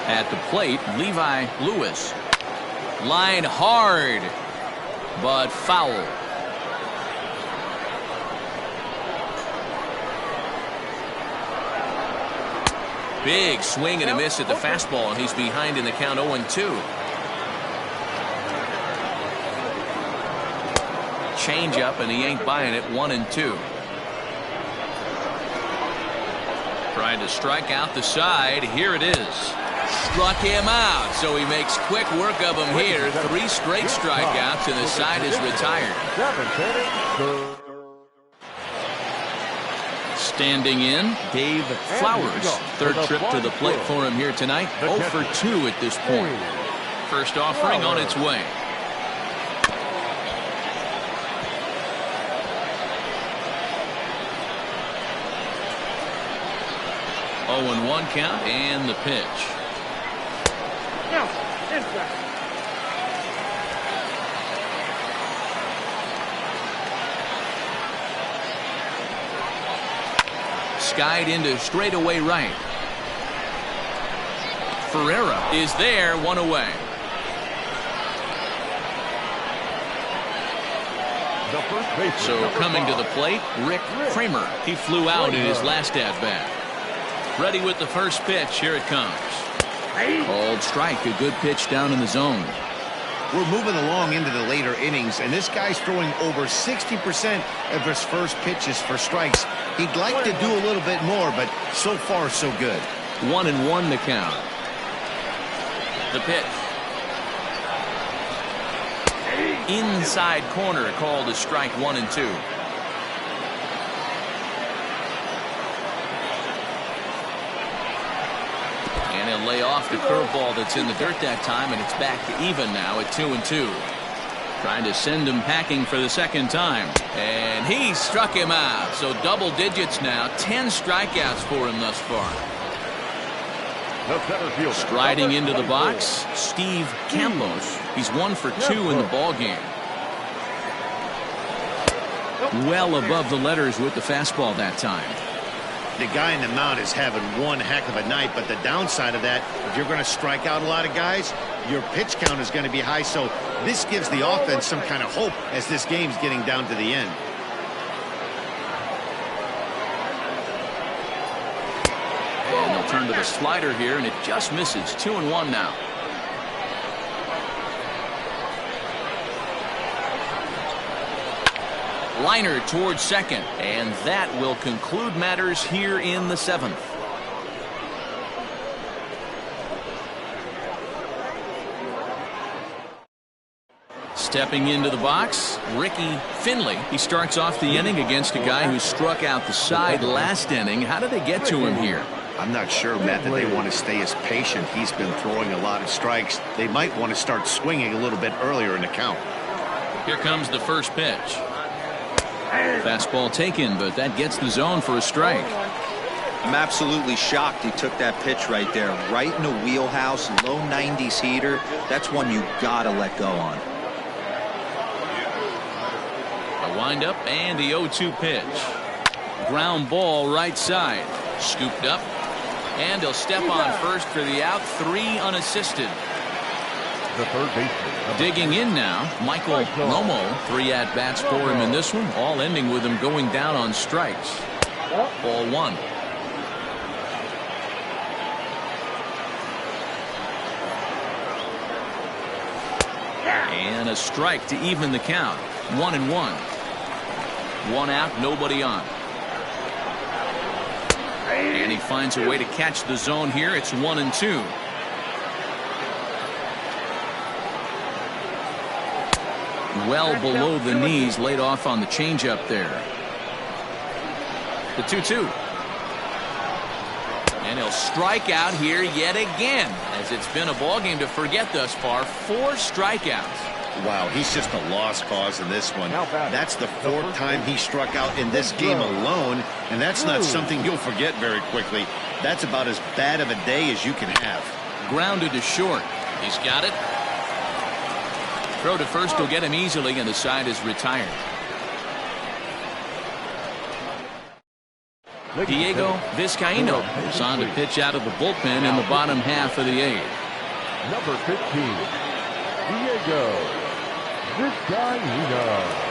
At the plate, Levi Lewis. Line hard, but foul. Big swing and a miss at the fastball, and he's behind in the count 0-2. Change up, and he ain't buying it. 1-2. Trying to strike out the side. Here it is. Struck him out, so he makes quick work of him here. 3 straight strikeouts, and the side is retired. Standing in, Dave Flowers. 3rd trip to the plate for him here tonight. 0 for 2 at this point. First offering on its way. 0-1 count, and the pitch. Skied into straightaway right. Ferreira is there, 1 away. So coming to the plate, Rick Kramer. He flew out in his last at-bat. Ready with the first pitch. Here it comes. Called strike. A good pitch down in the zone. We're moving along into the later innings, and this guy's throwing over 60% of his first pitches for strikes. He'd like to do a little bit more, but so far so good. 1-1 the count. The pitch. Inside corner, called a strike 1 and 2. And he'll lay off the curveball that's in the dirt that time, and it's back to even now at 2 and 2. Trying to send him packing for the second time. And he struck him out. So double digits now. 10 strikeouts for him thus far. Striding into the box, Steve Campos. He's 1 for 2 in the ball game. Well above the letters with the fastball that time. The guy in the mound is having one heck of a night, but the downside of that, if you're going to strike out a lot of guys, your pitch count is going to be high. So this gives the offense some kind of hope as this game's getting down to the end. And they'll turn to the slider here, and it just misses. 2-1 now. Liner towards second, and that will conclude matters here in the 7th. Stepping into the box, Ricky Finley. He starts off the inning against a guy who struck out the side last inning. How did they get to him here? I'm not sure, Matt, that they want to stay as patient. He's been throwing a lot of strikes. They might want to start swinging a little bit earlier in the count. Here comes the first pitch. Fastball taken, but that gets the zone for a strike. I'm absolutely shocked he took that pitch right there. Right in the wheelhouse, low 90s heater. That's one you got to let go on. A windup and the 0-2 pitch. Ground ball right side. Scooped up. And he'll step on first for the out. 3 unassisted. The third baseman. Digging in now, Michael Romo. 3 at-bats for him in this one, all ending with him going down on strikes. Ball 1. And a strike to even the count. 1-1. 1 out, nobody on. And he finds a way to catch the zone here. It's 1-2. Well below the knees, laid off on the changeup there. The 2-2. And he'll strike out here yet again, as it's been a ball game to forget thus far. 4 strikeouts. Wow, he's just a lost cause in this one. That's the 4th time he struck out in this game alone, and that's not something you'll forget very quickly. That's about as bad of a day as you can have. Grounded to short. He's got it. Throw to first will get him easily, and the side is retired. Diego Vizcaíno is on to pitch out of the bullpen in the bottom half of the 8th. Number 15, Diego Vizcaíno.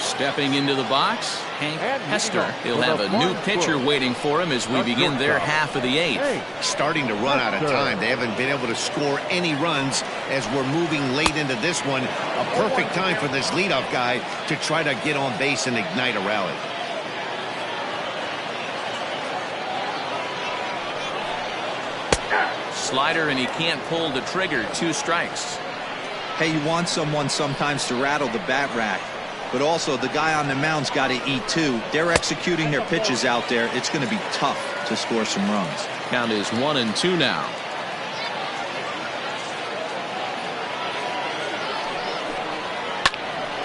Stepping into the box, Hank Hester. He'll have a new pitcher waiting for him as we begin their half of the 8th. Starting to run out of time. They haven't been able to score any runs as we're moving late into this one. A perfect time for this leadoff guy to try to get on base and ignite a rally. Slider, and he can't pull the trigger. 2 strikes. Hey, you want someone sometimes to rattle the bat rack. But also, the guy on the mound's got to eat, too. They're executing their pitches out there. It's going to be tough to score some runs. Count is 1-2 now.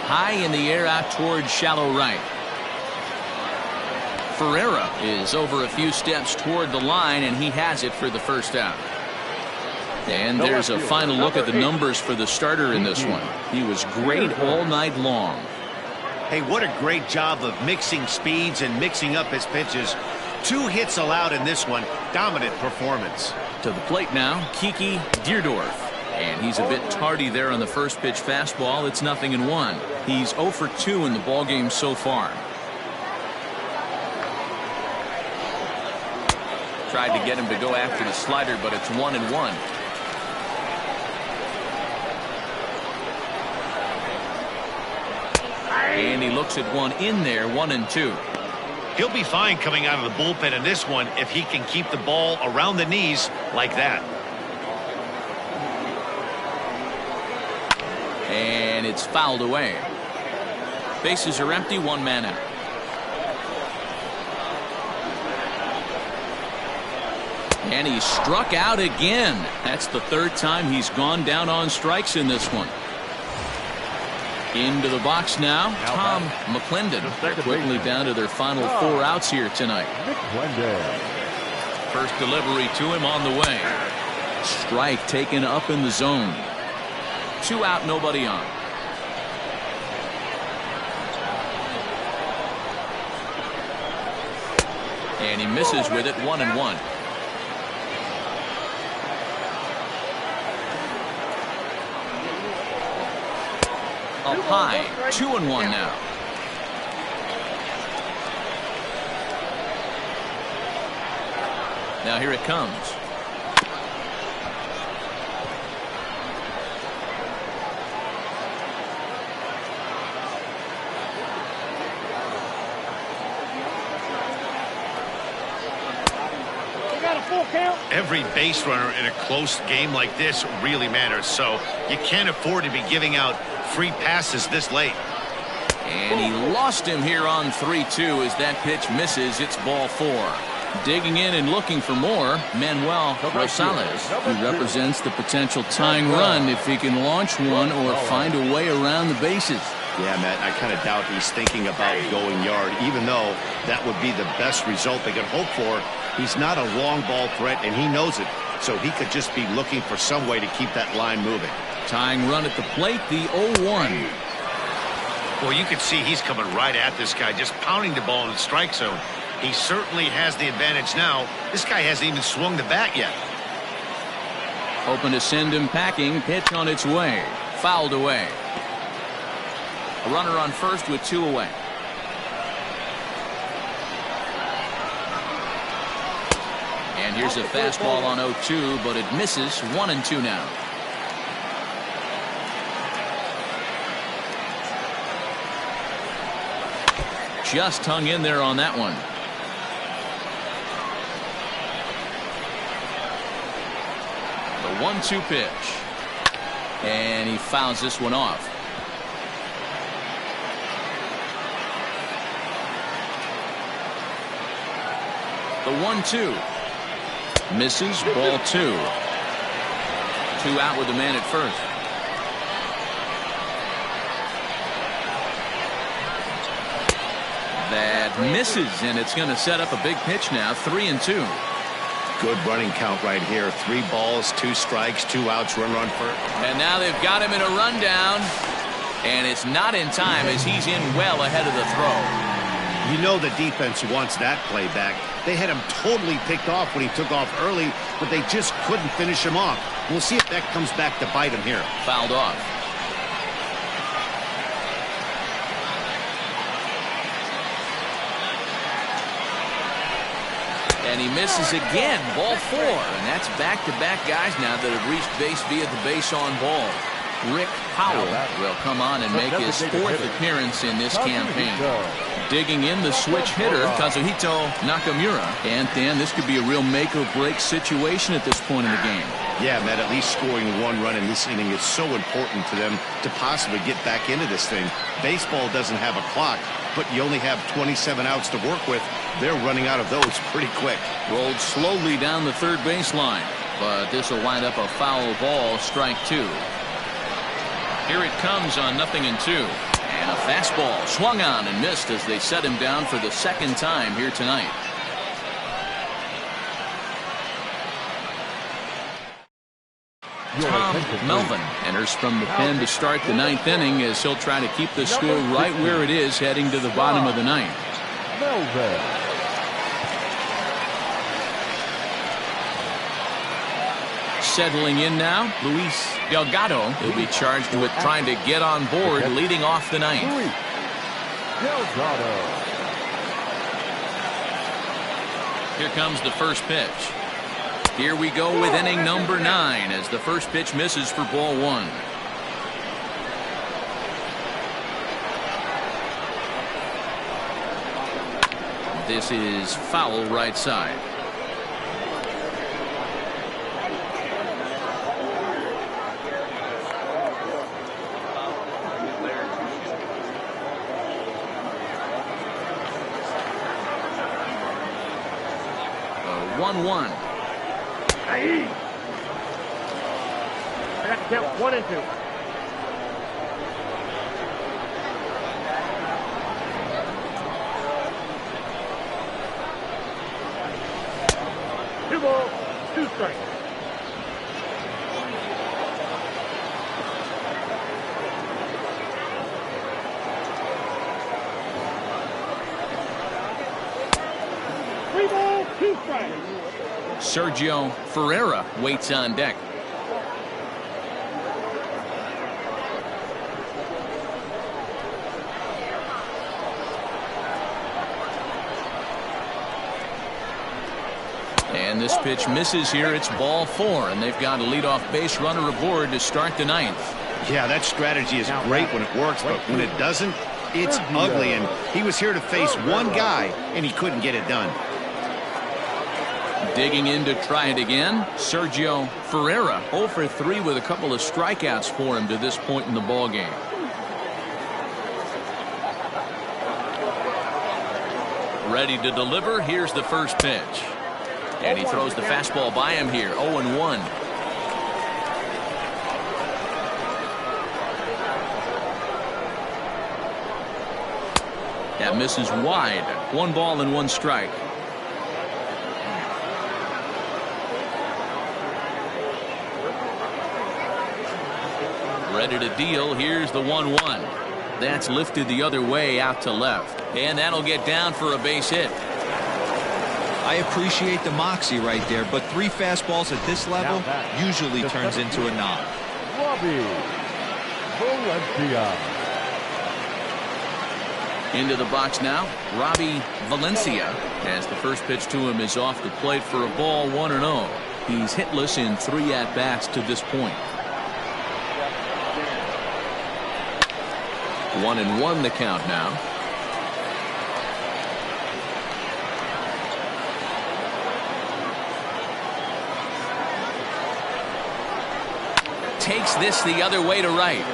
High in the air out towards shallow right. Ferreira is over a few steps toward the line, and he has it for the first out. And there's a final look at the numbers for the starter in this one. He was great all night long. Hey, what a great job of mixing speeds and mixing up his pitches. 2 hits allowed in this one. Dominant performance. To the plate now, Kiki Deerdorf. And he's a bit tardy there on the first pitch fastball. It's 0-1. He's 0 for 2 in the ballgame so far. Tried to get him to go after the slider, but it's 1-1. And he looks at one in there. 1-2. He'll be fine coming out of the bullpen in this one if he can keep the ball around the knees like that. And it's fouled away. Bases are empty, one man out. And he struck out again. That's the third time he's gone down on strikes in this one. Into the box now, Tom McClendon. They're quickly down to their final 4 outs here tonight. First delivery to him on the way. Strike taken up in the zone. 2 out, nobody on. And he misses with it, 1-1. Up high, 2-1 now. Now here it comes. Every base runner in a close game like this really matters, so you can't afford to be giving out free passes this late. And he lost him here on 3-2 as that pitch misses. It's ball 4. Digging in and looking for more, Manuel Rosales, who represents the potential tying run if he can launch one or find a way around the bases. Yeah, Matt, I kind of doubt he's thinking about going yard, even though that would be the best result they could hope for. He's not a long ball threat, and he knows it, so he could just be looking for some way to keep that line moving. Tying run at the plate, the 0-1. Well, you can see he's coming right at this guy, just pounding the ball in the strike zone. He certainly has the advantage now. This guy hasn't even swung the bat yet. Hoping to send him packing. Pitch on its way. Fouled away. A runner on first with 2 away. And here's a fastball on 0-2, but it misses. 1-2 now. Just hung in there on that one. The 1-2 pitch. And he fouls this one off. The 1-2. Misses. Ball 2. 2 out with the man at first. That misses, and it's going to set up a big pitch now. 3-2. Good running count right here. 3 balls, 2 strikes, 2 outs, runner on first. And now they've got him in a rundown, and it's not in time as he's in well ahead of the throw. You know the defense wants that play back. They had him totally picked off when he took off early, but they just couldn't finish him off. We'll see if that comes back to bite him here. Fouled off. And he misses again. Ball 4. And that's back-to-back guys now that have reached base via the base on ball. Rick Howell will come on and make his 4th appearance in this campaign. Digging in the switch hitter, Kazuhito Nakamura. And Dan, this could be a real make-or-break situation at this point in the game. Yeah, Matt, at least scoring 1 run in this inning is so important to them to possibly get back into this thing. Baseball doesn't have a clock, but you only have 27 outs to work with. They're running out of those pretty quick. Rolled slowly down the third baseline, but this will wind up a foul ball, strike 2. Here it comes on 0-2. And a fastball swung on and missed as they set him down for the 2nd time here tonight. Tom Melvin enters from the pen to start the 9th inning as he'll try to keep the score right where it is heading to the bottom of the 9th. Melvin. Settling in now, Luis Delgado will be charged with trying to get on board leading off the 9th. Luis Delgado. Here comes the first pitch. Here we go with inning number 9 as the first pitch misses for ball 1. This is foul right side. A 1-1. I got to count 1 and 2. Two balls, 2 strikes. Three balls, 2 strikes. Sergio Ferreira waits on deck. And this pitch misses here. It's ball 4, and they've got a leadoff base runner aboard to start the 9th. Yeah, that strategy is great when it works, but when it doesn't, it's ugly. And he was here to face one guy, and he couldn't get it done. Digging in to try it again, Sergio Ferreira 0 for 3 with a couple of strikeouts for him to this point in the ball game. Ready to deliver. Here's the first pitch. And he throws the fastball by him here. 0-1. That misses wide. 1 ball and 1 strike. Ready to deal. Here's the 1-1. That's lifted the other way out to left. And that'll get down for a base hit. I appreciate the moxie right there, but 3 fastballs at this level usually turns into a knock. Robbie Valencia. Into the box now, Robbie Valencia, as the first pitch to him is off the plate for a ball, 1-0. He's hitless in 3 at-bats to this point. 1-1 the count now. Takes this the other way to right.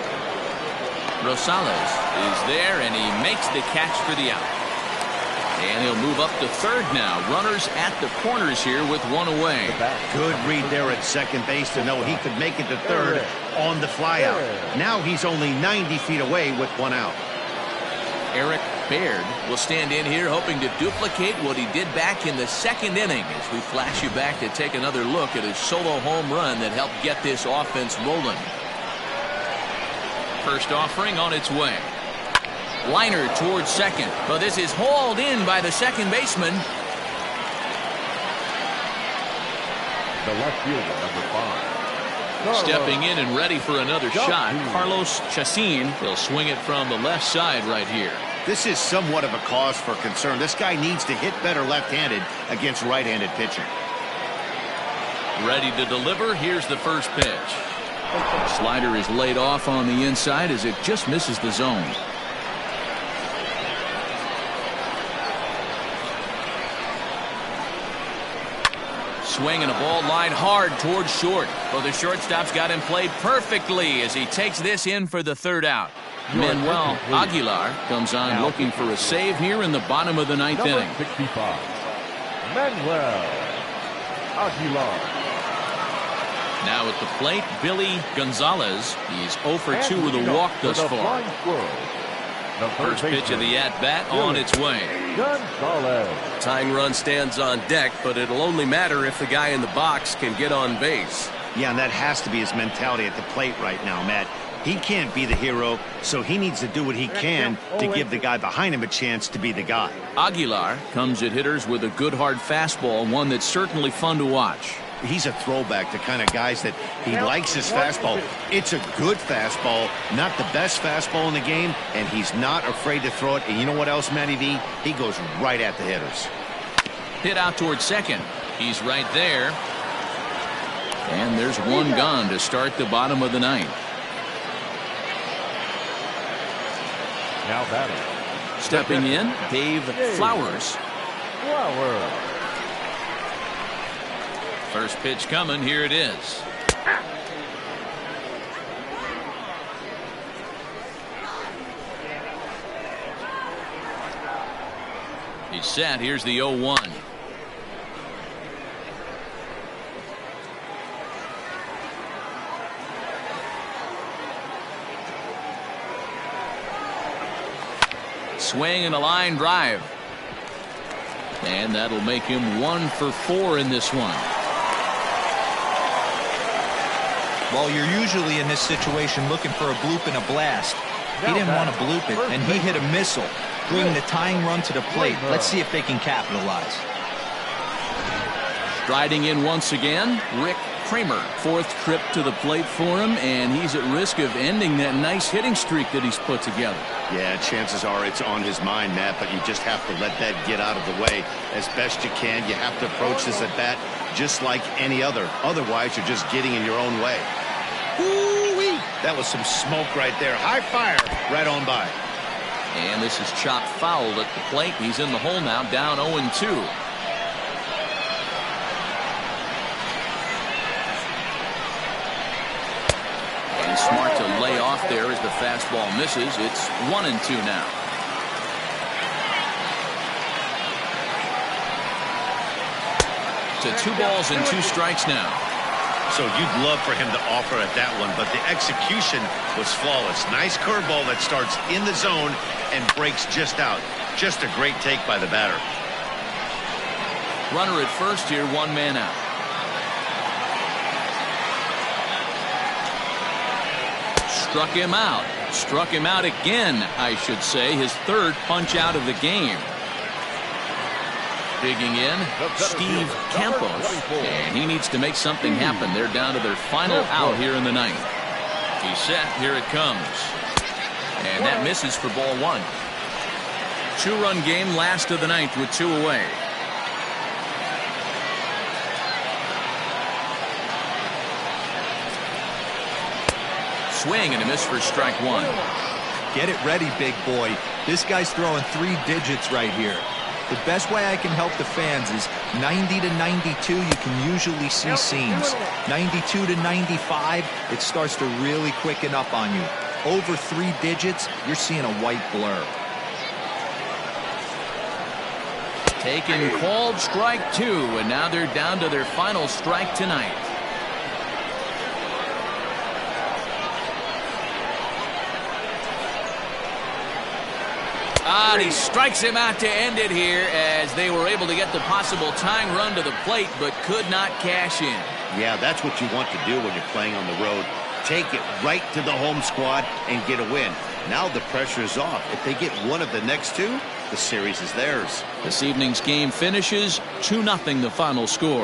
Rosales is there, and he makes the catch for the out. And he'll move up to third now. Runners at the corners here with 1 away. Good read there at second base to know he could make it to third on the flyout. Now he's only 90 feet away with 1 out. Eric Baird will stand in here hoping to duplicate what he did back in the 2nd inning as we flash you back to take another look at his solo home run that helped get this offense rolling. First offering on its way. Liner towards second, but this is hauled in by the second baseman. The left fielder, number 5. Stepping in and ready for another shot, Carlos Chacin. He'll swing it from the left side right here. This is somewhat of a cause for concern. This guy needs to hit better left-handed against right-handed pitching. Ready to deliver. Here's the first pitch. Slider is laid off on the inside as it just misses the zone. Swing and a ball line hard towards short. Well, the shortstop's got him played perfectly as he takes this in for the 3rd out. Manuel Aguilar comes on looking for a save here in the bottom of the 9th inning. 65. Manuel Aguilar. Now at the plate, Billy Gonzalez. He's 0 for 2 with a walk thus far. First pitch of the at-bat on its way. Gonzalez. Tying run stands on deck, but it'll only matter if the guy in the box can get on base. Yeah, and that has to be his mentality at the plate right now, Matt. He can't be the hero, so he needs to do what he can to give the guy behind him a chance to be the guy. Aguilar comes at hitters with a good hard fastball, one that's certainly fun to watch. He's a throwback to kind of guys that he likes his fastball. It's a good fastball, not the best fastball in the game, and he's not afraid to throw it. And you know what else, Matty V? He goes right at the hitters. Hit out towards second. He's right there. And there's 1 gone to start the bottom of the 9th. Now batting. Stepping in, Dave Flowers. Flowers. First pitch coming. Here it is. He's set. Here's the 0-1. Swing and a line drive. And that'll make him 1 for 4 in this one. Well, you're usually in this situation looking for a bloop and a blast. He didn't want to bloop it, and he hit a missile, bringing the tying run to the plate. Let's see if they can capitalize. Striding in once again, Rick Kramer. 4th trip to the plate for him, and he's at risk of ending that nice hitting streak that he's put together. Yeah, chances are it's on his mind, Matt, but you just have to let that get out of the way as best you can. You have to approach this at bat just like any other. Otherwise, you're just getting in your own way. Woo-wee! That was some smoke right there. High fire right on by. And this is chopped foul at the plate. He's in the hole now, down 0-2. And smart to lay off there as the fastball misses. It's 1-2 now. To 2 balls and 2 strikes now. So you'd love for him to offer at that one, but the execution was flawless. Nice curveball that starts in the zone and breaks just out. Just a great take by the batter. Runner at first here, 1 man out. Struck him out. Struck him out again, I should say. His 3rd punch out of the game. Digging in, Steve Campos, and he needs to make something happen. They're down to their final out here in the 9th. He's set. Here it comes. And that misses for ball 1. 2-run game, last of the 9th with 2 away. Swing and a miss for strike 1. Get it ready, big boy. This guy's throwing 3 digits right here. The best way I can help the fans is 90 to 92, you can usually see seams. 92 to 95, it starts to really quicken up on you. Over 3 digits, you're seeing a white blur. Taken, called, strike 2, and now they're down to their final strike tonight. And he strikes him out to end it here as they were able to get the possible tying run to the plate but could not cash in. Yeah, that's what you want to do when you're playing on the road. Take it right to the home squad and get a win. Now the pressure is off. If they get one of the next 2, the series is theirs. This evening's game finishes 2-0 the final score.